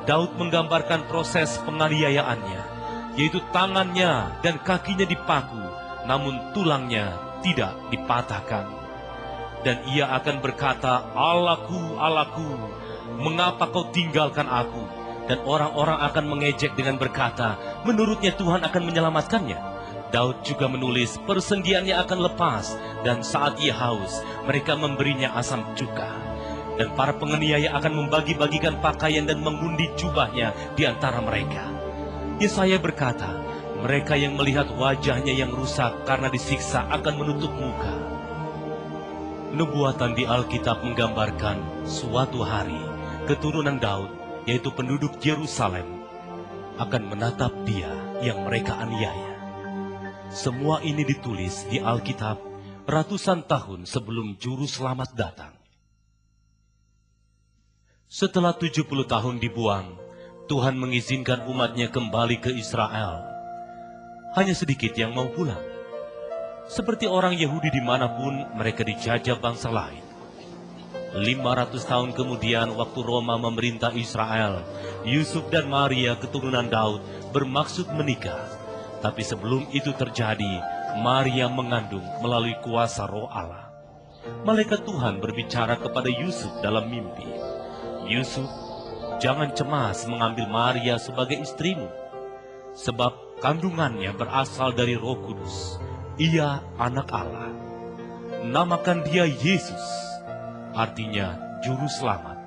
Daud menggambarkan proses penganiayaannya, yaitu tangannya dan kakinya dipaku, namun tulangnya tidak dipatahkan. Dan ia akan berkata, "Allahku, Allahku, mengapa kau tinggalkan aku?" Dan orang-orang akan mengejek dengan berkata, menurutnya Tuhan akan menyelamatkannya. Daud juga menulis, persendiannya akan lepas, dan saat ia haus, mereka memberinya asam cuka. Dan para penganiaya akan membagi-bagikan pakaian dan mengundi jubahnya di antara mereka. Yesaya berkata, mereka yang melihat wajahnya yang rusak karena disiksa akan menutup muka. Nubuatan di Alkitab menggambarkan suatu hari keturunan Daud, yaitu penduduk Yerusalem, akan menatap dia yang mereka aniaya. Semua ini ditulis di Alkitab ratusan tahun sebelum juru selamat datang. Setelah 70 tahun dibuang, Tuhan mengizinkan umatnya kembali ke Israel. Hanya sedikit yang mau pulang. Seperti orang Yahudi dimanapun mereka dijajah bangsa lain. 500 tahun kemudian waktu Roma memerintah Israel, Yusuf dan Maria keturunan Daud bermaksud menikah. Tapi sebelum itu terjadi, Maria mengandung melalui kuasa Roh Allah. Malaikat Tuhan berbicara kepada Yusuf dalam mimpi. Yusuf, jangan cemas mengambil Maria sebagai istrimu, sebab kandungannya berasal dari Roh Kudus. Ia anak Allah. Namakan dia Yesus, artinya juru selamat,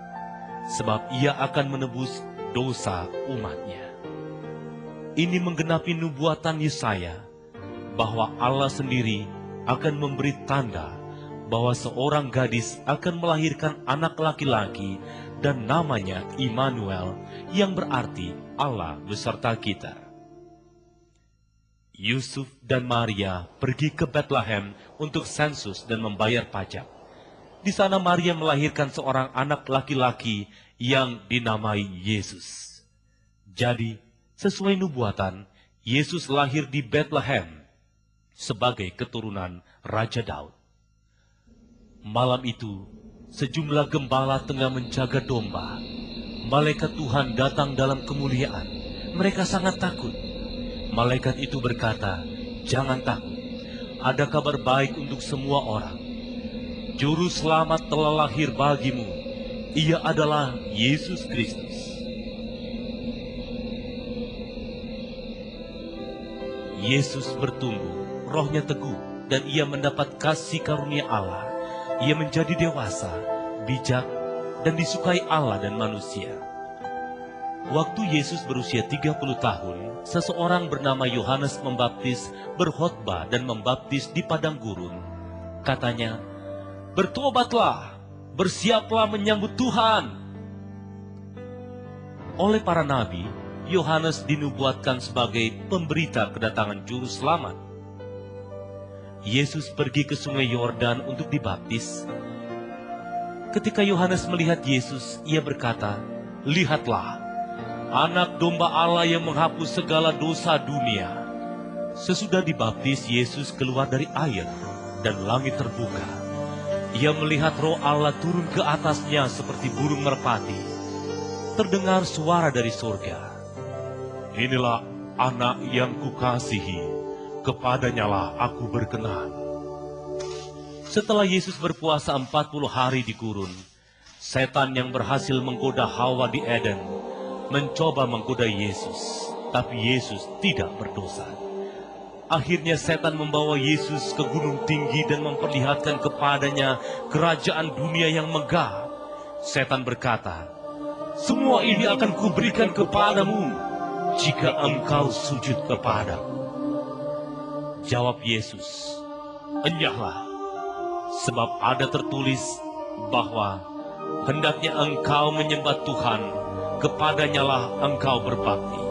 sebab ia akan menebus dosa umatnya. Ini menggenapi nubuatan Yesaya, bahwa Allah sendiri akan memberi tanda bahwa seorang gadis akan melahirkan anak laki-laki dan namanya Immanuel, yang berarti Allah beserta kita. Yusuf dan Maria pergi ke Bethlehem untuk sensus dan membayar pajak. Di sana Maria melahirkan seorang anak laki-laki yang dinamai Yesus. Jadi, sesuai nubuatan, Yesus lahir di Bethlehem sebagai keturunan Raja Daud. Malam itu, sejumlah gembala tengah menjaga domba. Malaikat Tuhan datang dalam kemuliaan. Mereka sangat takut. Malaikat itu berkata, "Jangan takut, ada kabar baik untuk semua orang. Juru selamat telah lahir bagimu. Ia adalah Yesus Kristus." Yesus bertumbuh, rohnya teguh, dan ia mendapat kasih karunia Allah. Ia menjadi dewasa, bijak, dan disukai Allah dan manusia. Waktu Yesus berusia 30 tahun, seseorang bernama Yohanes Pembaptis berkhotbah dan membaptis di padang gurun. Katanya, "Bertobatlah, bersiaplah menyambut Tuhan." Oleh para nabi, Yohanes dinubuatkan sebagai pemberita kedatangan juru selamat. Yesus pergi ke sungai Yordan untuk dibaptis. Ketika Yohanes melihat Yesus, ia berkata, "Lihatlah, Anak domba Allah yang menghapus segala dosa dunia." Sesudah dibaptis, Yesus keluar dari air dan langit terbuka. Ia melihat Roh Allah turun ke atasnya seperti burung merpati. Terdengar suara dari surga, "Inilah anak yang kukasihi, kepadanyalah aku berkenan." Setelah Yesus berpuasa 40 hari di gurun, setan yang berhasil menggoda Hawa di Eden mencoba menggoda Yesus, tapi Yesus tidak berdosa. Akhirnya setan membawa Yesus ke gunung tinggi dan memperlihatkan kepadanya kerajaan dunia yang megah. Setan berkata, "Semua ini akan kuberikan kepadamu jika engkau sujud kepadaku." Jawab Yesus, "Enyahlah, sebab ada tertulis bahwa hendaknya engkau menyembah Tuhan, kepadanyalah engkau berbakti."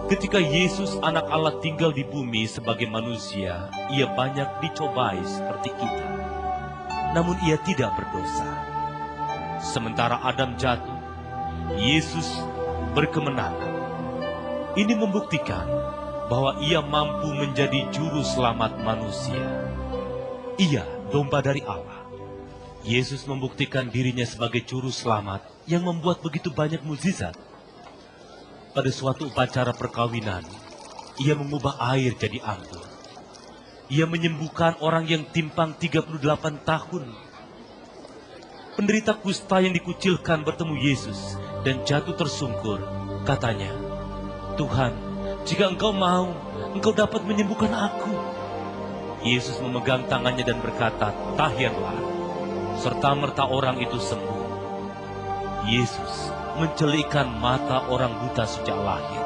Ketika Yesus anak Allah tinggal di bumi sebagai manusia, ia banyak dicobai seperti kita. Namun ia tidak berdosa. Sementara Adam jatuh, Yesus berkemenangan. Ini membuktikan bahwa ia mampu menjadi juru selamat manusia. Ia domba dari Allah. Yesus membuktikan dirinya sebagai juru selamat yang membuat begitu banyak mukjizat. Pada suatu upacara perkawinan, ia mengubah air jadi anggur. Ia menyembuhkan orang yang timpang 38 tahun. Penderita kusta yang dikucilkan bertemu Yesus dan jatuh tersungkur. Katanya, "Tuhan, jika engkau mau, engkau dapat menyembuhkan aku." Yesus memegang tangannya dan berkata, "Tahirlah." Serta-merta orang itu sembuh. Yesus mencelikkan mata orang buta sejak lahir.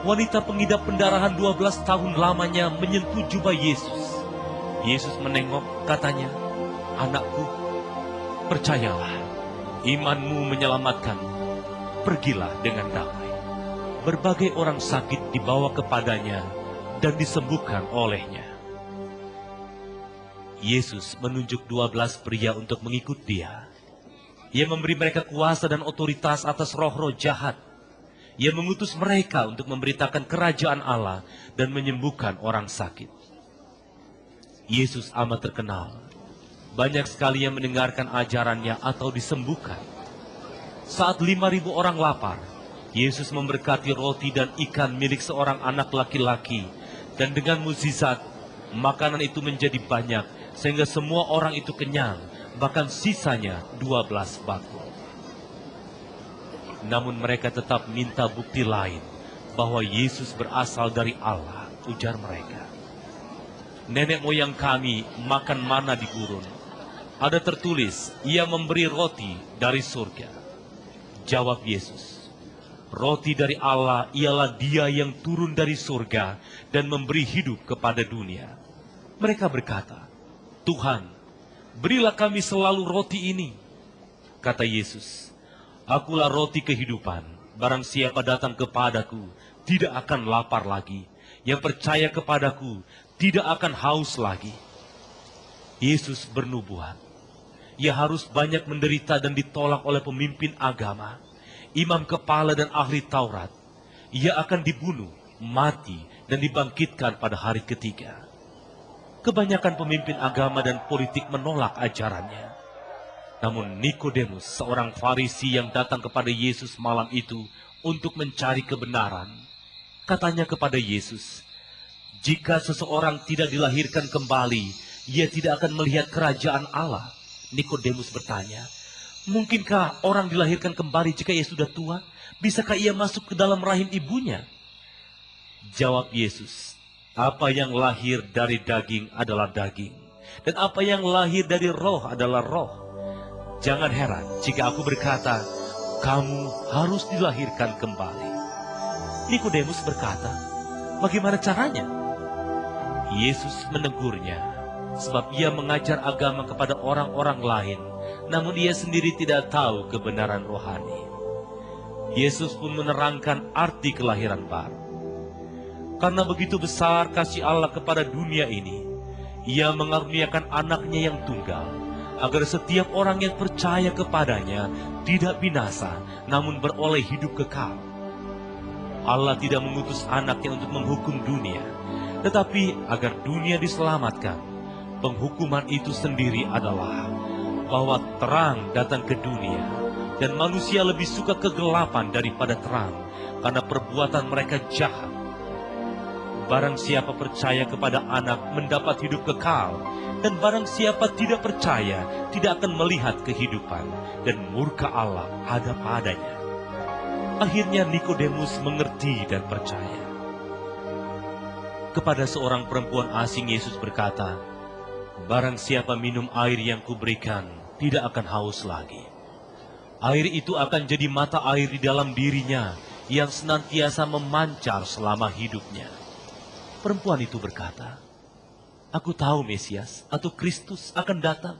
Wanita pengidap pendarahan 12 tahun lamanya menyentuh jubah Yesus. Yesus menengok, katanya, "Anakku, percayalah, imanmu menyelamatkanmu. Pergilah dengan damai." Berbagai orang sakit dibawa kepadanya dan disembuhkan olehnya. Yesus menunjuk 12 pria untuk mengikut dia. Ia memberi mereka kuasa dan otoritas atas roh-roh jahat. Ia mengutus mereka untuk memberitakan kerajaan Allah dan menyembuhkan orang sakit. Yesus amat terkenal. Banyak sekali yang mendengarkan ajarannya atau disembuhkan. Saat 5.000 orang lapar, Yesus memberkati roti dan ikan milik seorang anak laki-laki. Dan dengan mukjizat, makanan itu menjadi banyak, sehingga semua orang itu kenyang, bahkan sisanya 12 bakul. Namun mereka tetap minta bukti lain, bahwa Yesus berasal dari Allah, ujar mereka. Nenek moyang kami makan mana di gurun. Ada tertulis, ia memberi roti dari surga. Jawab Yesus, roti dari Allah ialah Dia yang turun dari surga dan memberi hidup kepada dunia. Mereka berkata, Tuhan, berilah kami selalu roti ini. Kata Yesus, akulah roti kehidupan. Barang siapa datang kepadaku, tidak akan lapar lagi. Yang percaya kepadaku, tidak akan haus lagi. Yesus bernubuat. Ia harus banyak menderita dan ditolak oleh pemimpin agama, imam kepala dan ahli Taurat. Ia akan dibunuh, mati, dan dibangkitkan pada hari ketiga. Kebanyakan pemimpin agama dan politik menolak ajarannya. Namun Nikodemus, seorang Farisi yang datang kepada Yesus malam itu untuk mencari kebenaran, katanya kepada Yesus, jika seseorang tidak dilahirkan kembali, ia tidak akan melihat kerajaan Allah. Nikodemus bertanya, mungkinkah orang dilahirkan kembali jika ia sudah tua? Bisakah ia masuk ke dalam rahim ibunya? Jawab Yesus, apa yang lahir dari daging adalah daging, dan apa yang lahir dari roh adalah roh. Jangan heran jika aku berkata, kamu harus dilahirkan kembali. Nikodemus berkata, bagaimana caranya? Yesus menegurnya, sebab ia mengajar agama kepada orang-orang lain, namun ia sendiri tidak tahu kebenaran rohani. Yesus pun menerangkan arti kelahiran baru. Karena begitu besar kasih Allah kepada dunia ini, ia mengaruniakan anaknya yang tunggal, agar setiap orang yang percaya kepadanya tidak binasa, namun beroleh hidup kekal. Allah tidak mengutus anaknya untuk menghukum dunia, tetapi agar dunia diselamatkan. Penghukuman itu sendiri adalah bahwa terang datang ke dunia, dan manusia lebih suka kegelapan daripada terang, karena perbuatan mereka jahat. Barang siapa percaya kepada anak mendapat hidup kekal, dan barang siapa tidak percaya tidak akan melihat kehidupan, dan murka Allah ada padanya. Akhirnya Nikodemus mengerti dan percaya. Kepada seorang perempuan asing Yesus berkata, barang siapa minum air yang kuberikan, tidak akan haus lagi. Air itu akan jadi mata air di dalam dirinya, yang senantiasa memancar selama hidupnya. Perempuan itu berkata, aku tahu Mesias atau Kristus akan datang.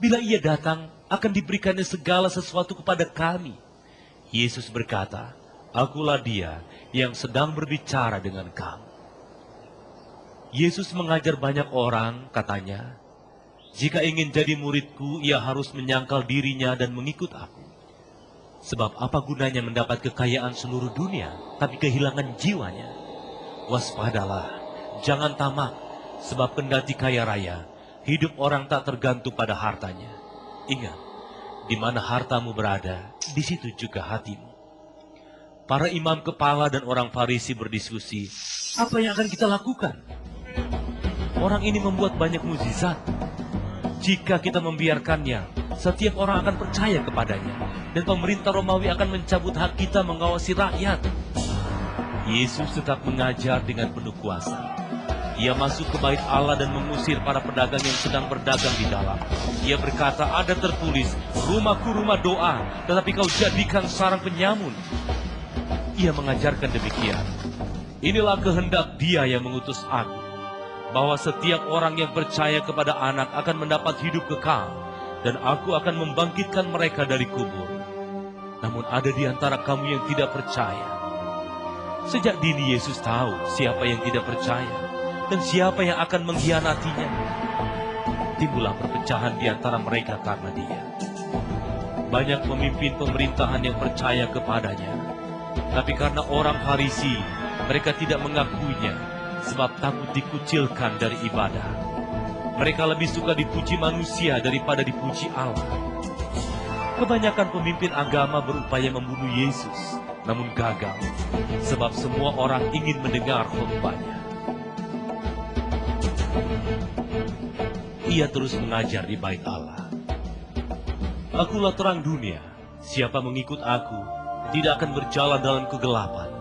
Bila ia datang, akan diberikannya segala sesuatu kepada kami. Yesus berkata, akulah Dia yang sedang berbicara dengan kamu. Yesus mengajar banyak orang, katanya, jika ingin jadi muridku, ia harus menyangkal dirinya dan mengikut aku. Sebab apa gunanya mendapat kekayaan seluruh dunia, tapi kehilangan jiwanya? Waspadalah, jangan tamak, sebab kendati kaya raya, hidup orang tak tergantung pada hartanya. Ingat, di mana hartamu berada, di situ juga hatimu. Para imam kepala dan orang Farisi berdiskusi, apa yang akan kita lakukan? Orang ini membuat banyak mukjizat. Jika kita membiarkannya, setiap orang akan percaya kepadanya, dan pemerintah Romawi akan mencabut hak kita mengawasi rakyat. Yesus tetap mengajar dengan penuh kuasa. Ia masuk ke bait Allah dan mengusir para pedagang yang sedang berdagang di dalam. Ia berkata, ada tertulis, rumahku rumah doa, tetapi kau jadikan sarang penyamun. Ia mengajarkan demikian. Inilah kehendak Dia yang mengutus aku, bahwa setiap orang yang percaya kepada anak akan mendapat hidup kekal, dan aku akan membangkitkan mereka dari kubur. Namun ada di antara kamu yang tidak percaya. Sejak dini Yesus tahu siapa yang tidak percaya, dan siapa yang akan mengkhianatinya. Timbullah perpecahan di antara mereka karena Dia. Banyak pemimpin pemerintahan yang percaya kepadanya, tapi karena orang Farisi, mereka tidak mengakuinya, sebab takut dikucilkan dari ibadah. Mereka lebih suka dipuji manusia daripada dipuji Allah. Kebanyakan pemimpin agama berupaya membunuh Yesus, namun gagal, sebab semua orang ingin mendengar khotbahnya. Ia terus mengajar di bait Allah. Akulah terang dunia, siapa mengikut aku, tidak akan berjalan dalam kegelapan,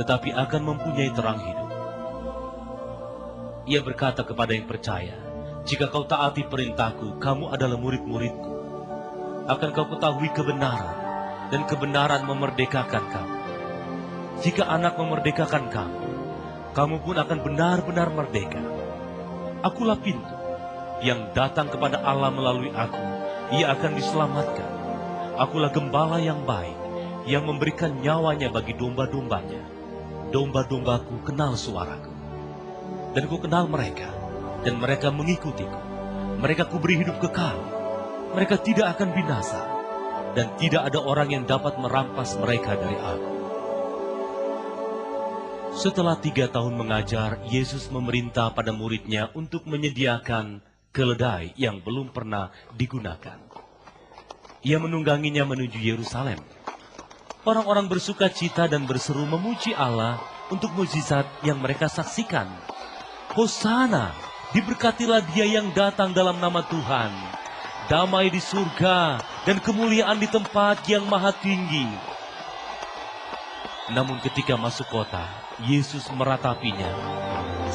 tetapi akan mempunyai terang hidup. Ia berkata kepada yang percaya, jika kau taati perintahku, kamu adalah murid-muridku. Akan kau ketahui kebenaran, dan kebenaran memerdekakan kamu. Jika anak memerdekakan kamu, kamu pun akan benar-benar merdeka. Akulah pintu, yang datang kepada Allah melalui aku, ia akan diselamatkan. Akulah gembala yang baik, yang memberikan nyawanya bagi domba-dombanya. Domba-dombaku kenal suaraku, dan ku kenal mereka, dan mereka mengikutiku. Mereka kuberi hidup kekal, mereka tidak akan binasa, dan tidak ada orang yang dapat merampas mereka dari aku. Setelah 3 tahun mengajar, Yesus memerintah pada muridnya untuk menyediakan keledai yang belum pernah digunakan. Ia menungganginya menuju Yerusalem. Orang-orang bersuka cita dan berseru memuji Allah untuk mukjizat yang mereka saksikan. Hosana, diberkatilah dia yang datang dalam nama Tuhan. Damai di surga dan kemuliaan di tempat yang maha tinggi. Namun ketika masuk kota, Yesus meratapinya,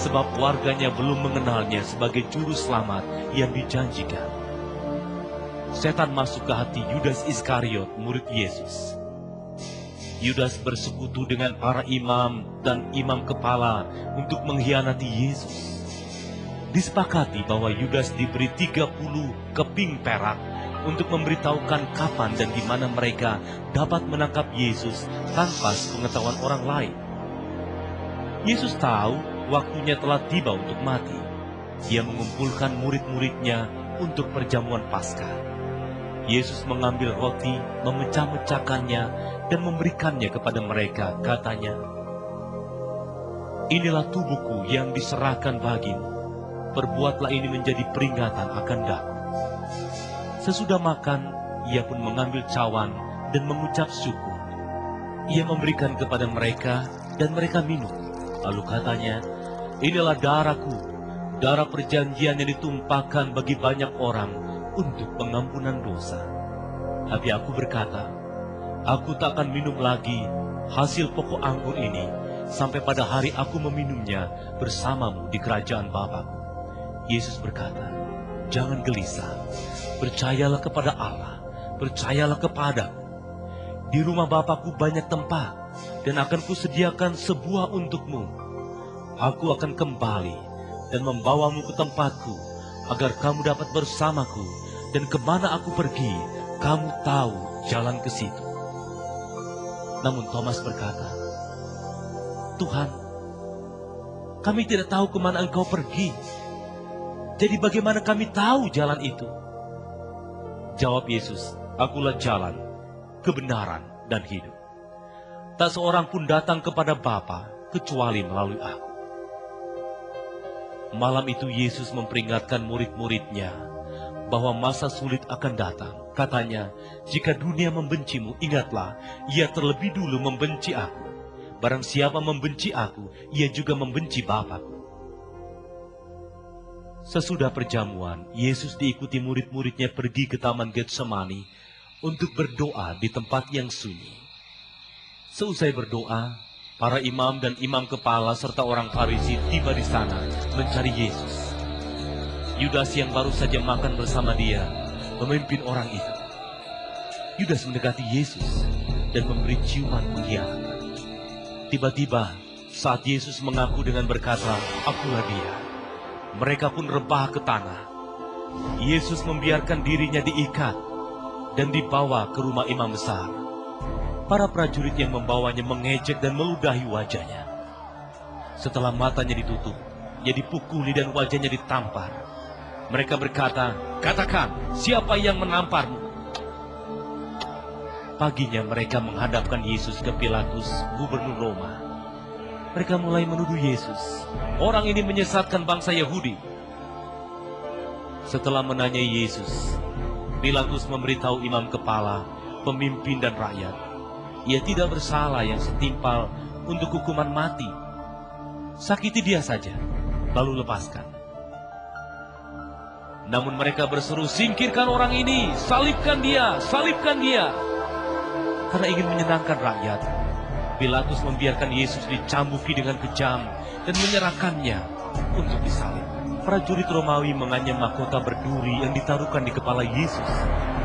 sebab warganya belum mengenalnya sebagai juru selamat yang dijanjikan. Setan masuk ke hati Yudas Iskariot, murid Yesus. Yudas bersekutu dengan para imam dan imam kepala untuk mengkhianati Yesus. Disepakati bahwa Yudas diberi 30 keping perak untuk memberitahukan kapan dan di mana mereka dapat menangkap Yesus tanpa pengetahuan orang lain. Yesus tahu waktunya telah tiba untuk mati. Ia mengumpulkan murid-muridnya untuk perjamuan Paskah. Yesus mengambil roti, memecah-mecahkannya, dan memberikannya kepada mereka. Katanya, "Inilah tubuhku yang diserahkan bagimu. Perbuatlah ini menjadi peringatan akan daku." Sesudah makan, ia pun mengambil cawan dan mengucap syukur. Ia memberikan kepada mereka dan mereka minum. Lalu katanya, "Inilah darahku, darah perjanjian yang ditumpahkan bagi banyak orang untuk pengampunan dosa." Tapi aku berkata, aku tak akan minum lagi hasil pokok anggur ini sampai pada hari aku meminumnya bersamamu di kerajaan Bapa-Ku. Yesus berkata, "Jangan gelisah, percayalah kepada Allah, percayalah kepadaku. Di rumah Bapa-Ku banyak tempat, dan akan kusediakan sebuah untukmu. Aku akan kembali dan membawamu ke tempatku, agar kamu dapat bersamaku, dan kemana aku pergi, kamu tahu jalan ke situ." Namun Thomas berkata, "Tuhan, kami tidak tahu kemana Engkau pergi. Jadi bagaimana kami tahu jalan itu?" Jawab Yesus, "Akulah jalan, kebenaran, dan hidup. Tak seorang pun datang kepada Bapa kecuali melalui aku." Malam itu Yesus memperingatkan murid-muridnya bahwa masa sulit akan datang. Katanya, "Jika dunia membencimu, ingatlah, ia terlebih dulu membenci aku. Barang siapa membenci aku, ia juga membenci Bapa-Ku." Sesudah perjamuan, Yesus diikuti murid-muridnya pergi ke Taman Getsemani untuk berdoa di tempat yang sunyi. Seusai berdoa, para imam dan imam kepala serta orang Farisi tiba di sana mencari Yesus. Yudas yang baru saja makan bersama dia memimpin orang itu. Yudas mendekati Yesus dan memberi ciuman pengkhianatan. Tiba-tiba saat Yesus mengaku dengan berkata, "Akulah dia," mereka pun rebah ke tanah. Yesus membiarkan dirinya diikat dan dibawa ke rumah imam besar. Para prajurit yang membawanya mengejek dan meludahi wajahnya. Setelah matanya ditutup, ia dipukuli dan wajahnya ditampar. Mereka berkata, "Katakan, siapa yang menamparmu?" Paginya mereka menghadapkan Yesus ke Pilatus, gubernur Roma. Mereka mulai menuduh Yesus, "Orang ini menyesatkan bangsa Yahudi. Setelah menanyai Yesus, Pilatus memberitahu imam kepala, pemimpin dan rakyat, ia tidak bersalah yang setimpal untuk hukuman mati. Sakiti dia saja, lalu lepaskan. Namun mereka berseru, singkirkan orang ini, salibkan dia, salibkan dia. Karena ingin menyenangkan rakyat, Pilatus membiarkan Yesus dicambuki dengan kejam dan menyerahkannya untuk disalib. Prajurit Romawi menganyam mahkota berduri yang ditaruhkan di kepala Yesus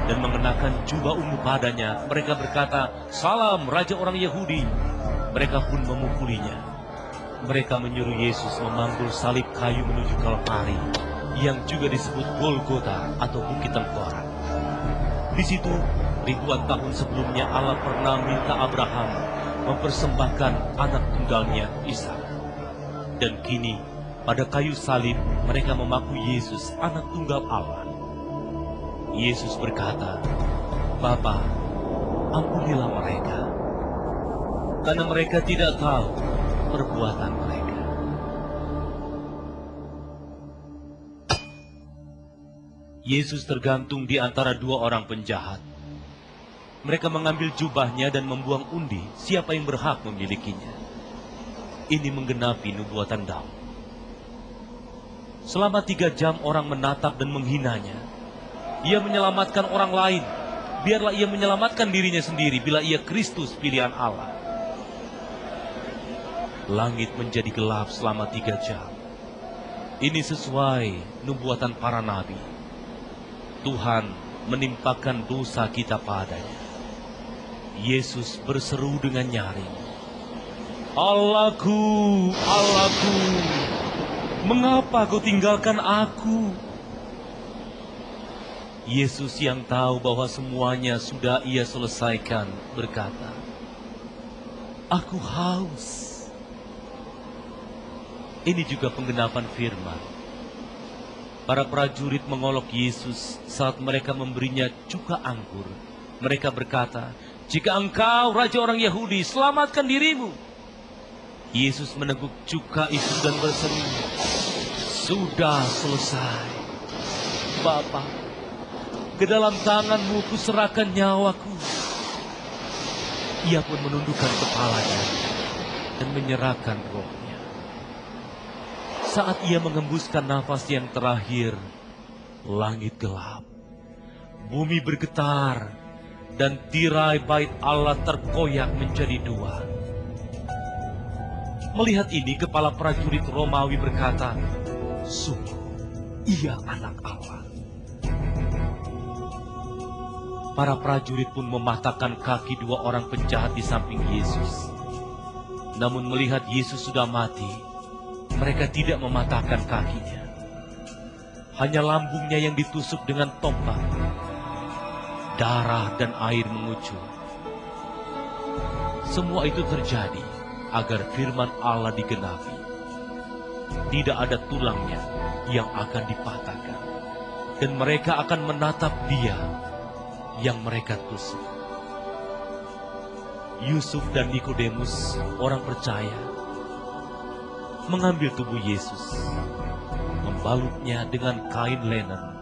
dan mengenakan jubah ungu padanya. Mereka berkata, salam Raja orang Yahudi. Mereka pun memukulinya. Mereka menyuruh Yesus memanggul salib kayu menuju Kalvari, yang juga disebut Golgota atau Bukit Tengkorak. Di situ, ribuan tahun sebelumnya Allah pernah minta Abraham mempersembahkan anak tunggalnya Ishak. Dan kini, pada kayu salib, mereka memaku Yesus, anak tunggal Allah. Yesus berkata, Bapa, ampunilah mereka, karena mereka tidak tahu perbuatan mereka. Yesus tergantung di antara dua orang penjahat. Mereka mengambil jubahnya dan membuang undi siapa yang berhak memilikinya. Ini menggenapi nubuatan Daud. Selama 3 jam orang menatap dan menghinanya. Ia menyelamatkan orang lain. Biarlah ia menyelamatkan dirinya sendiri bila ia Kristus pilihan Allah. Langit menjadi gelap selama 3 jam. Ini sesuai nubuatan para nabi. Tuhan menimpakan dosa kita padanya. Yesus berseru dengan nyaring, Allahku, Allahku, mengapa kau tinggalkan aku? Yesus yang tahu bahwa semuanya sudah ia selesaikan berkata, aku haus. Ini juga penggenapan firman. Para prajurit mengolok Yesus saat mereka memberinya cuka anggur. Mereka berkata, jika engkau Raja orang Yahudi, selamatkan dirimu. Yesus meneguk cuka itu dan berseru, sudah selesai. Bapa, ke dalam tangan-Mu kuserahkan nyawaku. Ia pun menundukkan kepalanya dan menyerahkan rohnya. Saat ia mengembuskan nafas yang terakhir, langit gelap, bumi bergetar, dan tirai bait Allah terkoyak menjadi 2. Melihat ini, kepala prajurit Romawi berkata, sungguh, ia anak Allah. Para prajurit pun mematahkan kaki 2 orang penjahat di samping Yesus. Namun melihat Yesus sudah mati, mereka tidak mematahkan kakinya. Hanya lambungnya yang ditusuk dengan tombak. Darah dan air mengucur. Semua itu terjadi agar firman Allah digenapi. Tidak ada tulangnya yang akan dipatahkan. Dan mereka akan menatap Dia yang mereka tusuk. Yusuf dan Nikodemus, orang percaya, mengambil tubuh Yesus, membalutnya dengan kain linen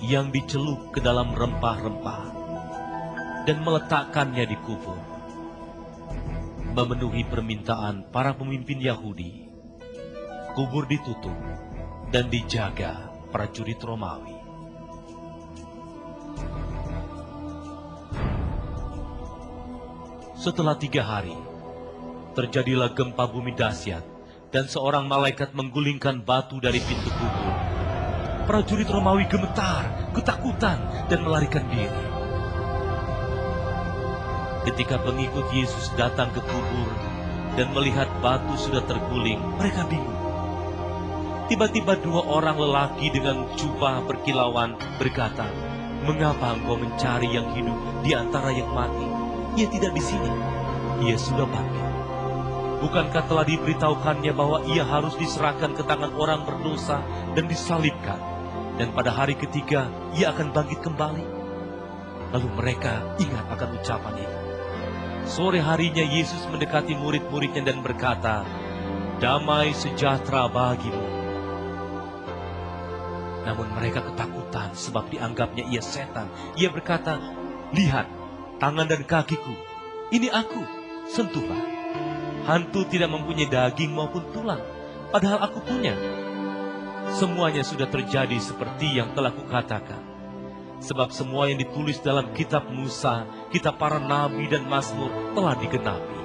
yang dicelup ke dalam rempah-rempah dan meletakkannya di kubur. Memenuhi permintaan para pemimpin Yahudi, kubur ditutup dan dijaga prajurit Romawi. Setelah 3 hari, terjadilah gempa bumi dahsyat dan seorang malaikat menggulingkan batu dari pintu kubur. Prajurit Romawi gemetar, ketakutan, dan melarikan diri. Ketika pengikut Yesus datang ke kubur dan melihat batu sudah terguling, mereka bingung. Tiba-tiba 2 orang lelaki dengan jubah berkilauan berkata, mengapa engkau mencari yang hidup di antara yang mati? Ia tidak di sini, ia sudah bangkit. Bukankah telah diberitahukannya bahwa ia harus diserahkan ke tangan orang berdosa dan disalibkan, dan pada hari ketiga ia akan bangkit kembali? Lalu mereka ingat akan ucapan itu. Sore harinya Yesus mendekati murid-muridnya dan berkata, damai sejahtera bagimu. Namun mereka ketakutan sebab dianggapnya ia setan. Ia berkata, "Lihat, tangan dan kakiku, ini aku, sentuhlah. Hantu tidak mempunyai daging maupun tulang, padahal aku punya." Semuanya sudah terjadi seperti yang telah kukatakan. Sebab semua yang ditulis dalam kitab Musa, kitab para nabi dan Mazmur telah digenapi.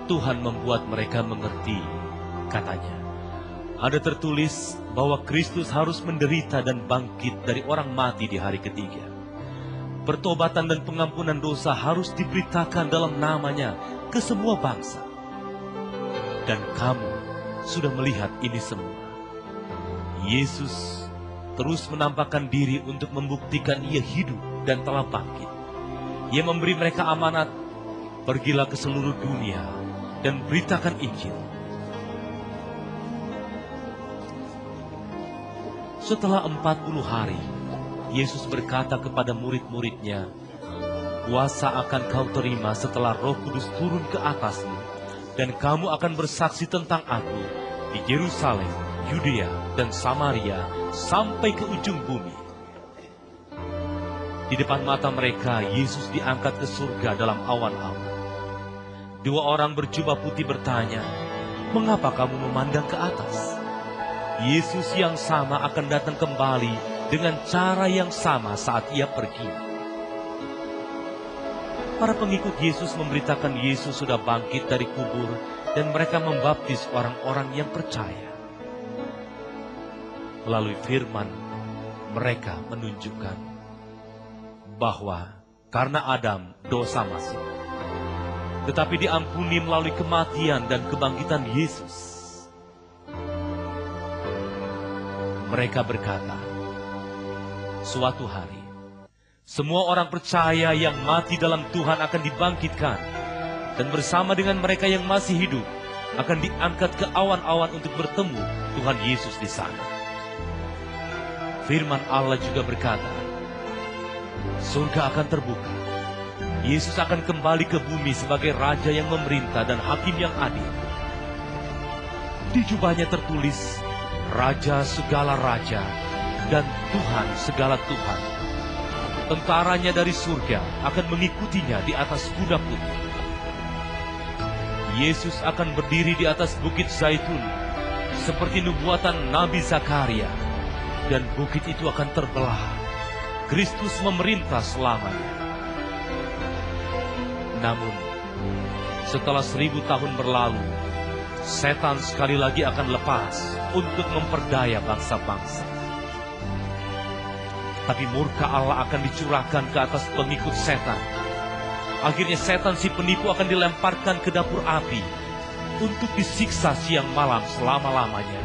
Tuhan membuat mereka mengerti, katanya. Ada tertulis bahwa Kristus harus menderita dan bangkit dari orang mati di hari ketiga. Pertobatan dan pengampunan dosa harus diberitakan dalam namanya ke semua bangsa. Dan kamu sudah melihat ini semua. Yesus terus menampakkan diri untuk membuktikan ia hidup dan telah bangkit. Ia memberi mereka amanat, pergilah ke seluruh dunia dan beritakan Injil. Setelah 40 hari, Yesus berkata kepada murid-muridnya, "Kuasa akan kau terima setelah Roh Kudus turun ke atasmu, dan kamu akan bersaksi tentang Aku di Yerusalem, Yudea, dan Samaria, sampai ke ujung bumi." Di depan mata mereka, Yesus diangkat ke surga dalam awan-awan. 2 orang berjubah putih bertanya, "Mengapa kamu memandang ke atas?" Yesus yang sama akan datang kembali dengan cara yang sama saat ia pergi. Para pengikut Yesus memberitakan Yesus sudah bangkit dari kubur, dan mereka membaptis orang-orang yang percaya. Melalui firman, mereka menunjukkan bahwa karena Adam dosa masuk, tetapi diampuni melalui kematian dan kebangkitan Yesus. Mereka berkata, suatu hari, semua orang percaya yang mati dalam Tuhan akan dibangkitkan, dan bersama dengan mereka yang masih hidup, akan diangkat ke awan-awan untuk bertemu Tuhan Yesus di sana. Firman Allah juga berkata, surga akan terbuka. Yesus akan kembali ke bumi sebagai Raja yang memerintah dan Hakim yang adil. Di jubahnya tertulis, Raja segala Raja dan Tuhan segala Tuhan. Tentaranya dari surga akan mengikutinya di atas kuda putih. Yesus akan berdiri di atas bukit Zaitun, seperti nubuatan Nabi Zakaria, dan bukit itu akan terbelah. Kristus memerintah selamanya. Namun, setelah 1000 tahun berlalu, setan sekali lagi akan lepas untuk memperdaya bangsa-bangsa. Tapi murka Allah akan dicurahkan ke atas pengikut setan. Akhirnya setan si penipu akan dilemparkan ke dapur api untuk disiksa siang malam selama-lamanya.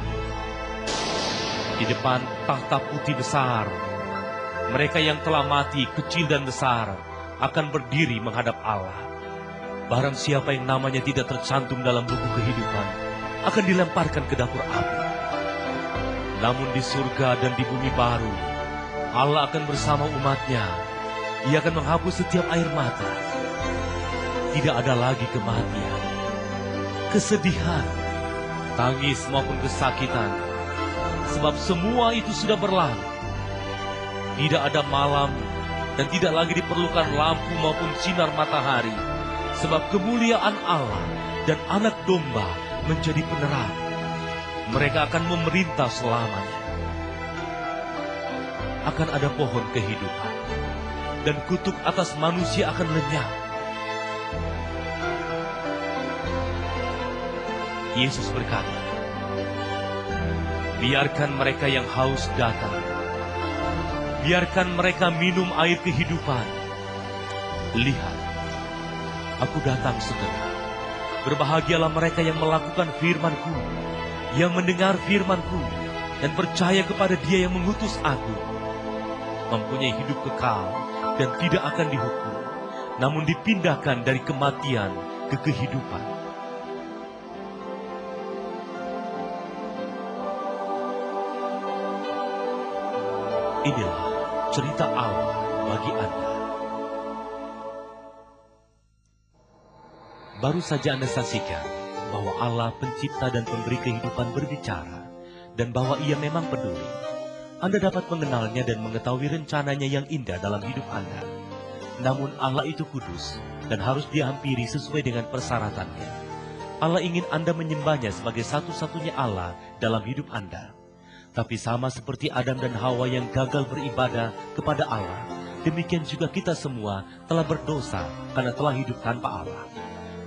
Di depan tahta putih besar, mereka yang telah mati, kecil dan besar, akan berdiri menghadap Allah. Barang siapa yang namanya tidak tercantum dalam buku kehidupan, akan dilemparkan ke dapur api. Namun di surga dan di bumi baru, Allah akan bersama umatnya. Ia akan menghapus setiap air mata. Tidak ada lagi kematian, kesedihan, tangis maupun kesakitan, sebab semua itu sudah berlalu. Tidak ada malam dan tidak lagi diperlukan lampu maupun sinar matahari, sebab kemuliaan Allah dan Anak Domba menjadi penerang. Mereka akan memerintah selamanya. Akan ada pohon kehidupan, dan kutuk atas manusia akan lenyap. Yesus berkata, biarkan mereka yang haus datang. Biarkan mereka minum air kehidupan. Lihat, aku datang segera. Berbahagialah mereka yang melakukan firman-Ku, yang mendengar firman-Ku, dan percaya kepada Dia yang mengutus Aku. Mempunyai hidup kekal dan tidak akan dihukum, namun dipindahkan dari kematian ke kehidupan. Inilah cerita Allah bagi Anda. Baru saja Anda saksikan bahwa Allah pencipta dan pemberi kehidupan berbicara, dan bahwa Ia memang peduli. Anda dapat mengenalnya dan mengetahui rencananya yang indah dalam hidup Anda. Namun Allah itu kudus dan harus dihampiri sesuai dengan persyaratannya. Allah ingin Anda menyembahnya sebagai satu-satunya Allah dalam hidup Anda. Tapi sama seperti Adam dan Hawa yang gagal beribadah kepada Allah, demikian juga kita semua telah berdosa karena telah hidup tanpa Allah.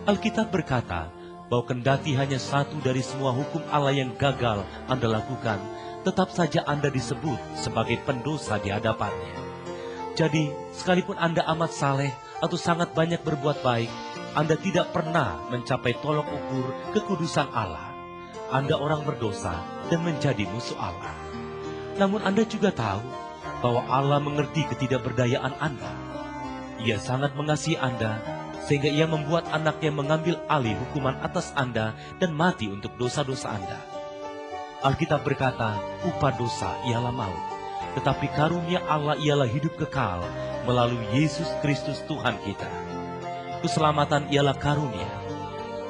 Alkitab berkata bahwa kendati hanya satu dari semua hukum Allah yang gagal Anda lakukan, tetap saja Anda disebut sebagai pendosa di hadapannya. Jadi, sekalipun Anda amat saleh atau sangat banyak berbuat baik, Anda tidak pernah mencapai tolok ukur kekudusan Allah. Anda orang berdosa dan menjadi musuh Allah. Namun Anda juga tahu bahwa Allah mengerti ketidakberdayaan Anda. Ia sangat mengasihi Anda, sehingga Ia membuat anaknya mengambil alih hukuman atas Anda dan mati untuk dosa-dosa Anda. Alkitab berkata, upah dosa ialah maut, tetapi karunia Allah ialah hidup kekal melalui Yesus Kristus Tuhan kita. Keselamatan ialah karunia,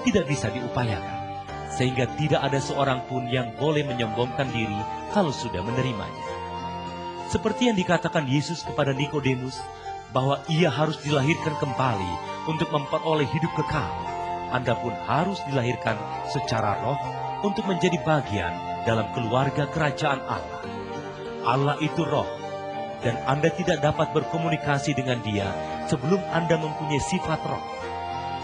tidak bisa diupayakan, sehingga tidak ada seorang pun yang boleh menyombongkan diri kalau sudah menerimanya. Seperti yang dikatakan Yesus kepada Nikodemus, bahwa ia harus dilahirkan kembali untuk memperoleh hidup kekal. Anda pun harus dilahirkan secara roh untuk menjadi bagian dalam keluarga kerajaan Allah. Allah itu roh, dan Anda tidak dapat berkomunikasi dengan Dia sebelum Anda mempunyai sifat roh.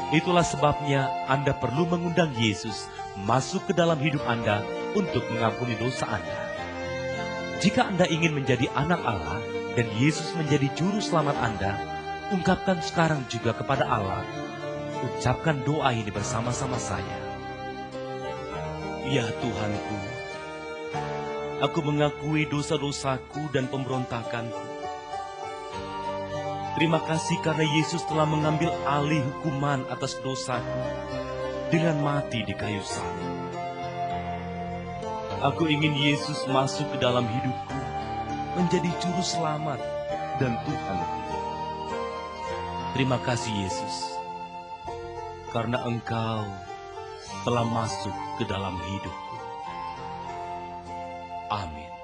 Itulah sebabnya Anda perlu mengundang Yesus masuk ke dalam hidup Anda untuk mengampuni dosa Anda. Jika Anda ingin menjadi anak Allah dan Yesus menjadi juru selamat Anda, ungkapkan sekarang juga kepada Allah. Ucapkan doa ini bersama-sama saya. Ya Tuhanku, aku mengakui dosa-dosaku dan pemberontakanku. Terima kasih karena Yesus telah mengambil alih hukuman atas dosaku dengan mati di kayu salib. Aku ingin Yesus masuk ke dalam hidupku, menjadi juru selamat dan Tuhanku. Terima kasih Yesus, karena Engkau telah masuk ke dalam hidupku. Amin.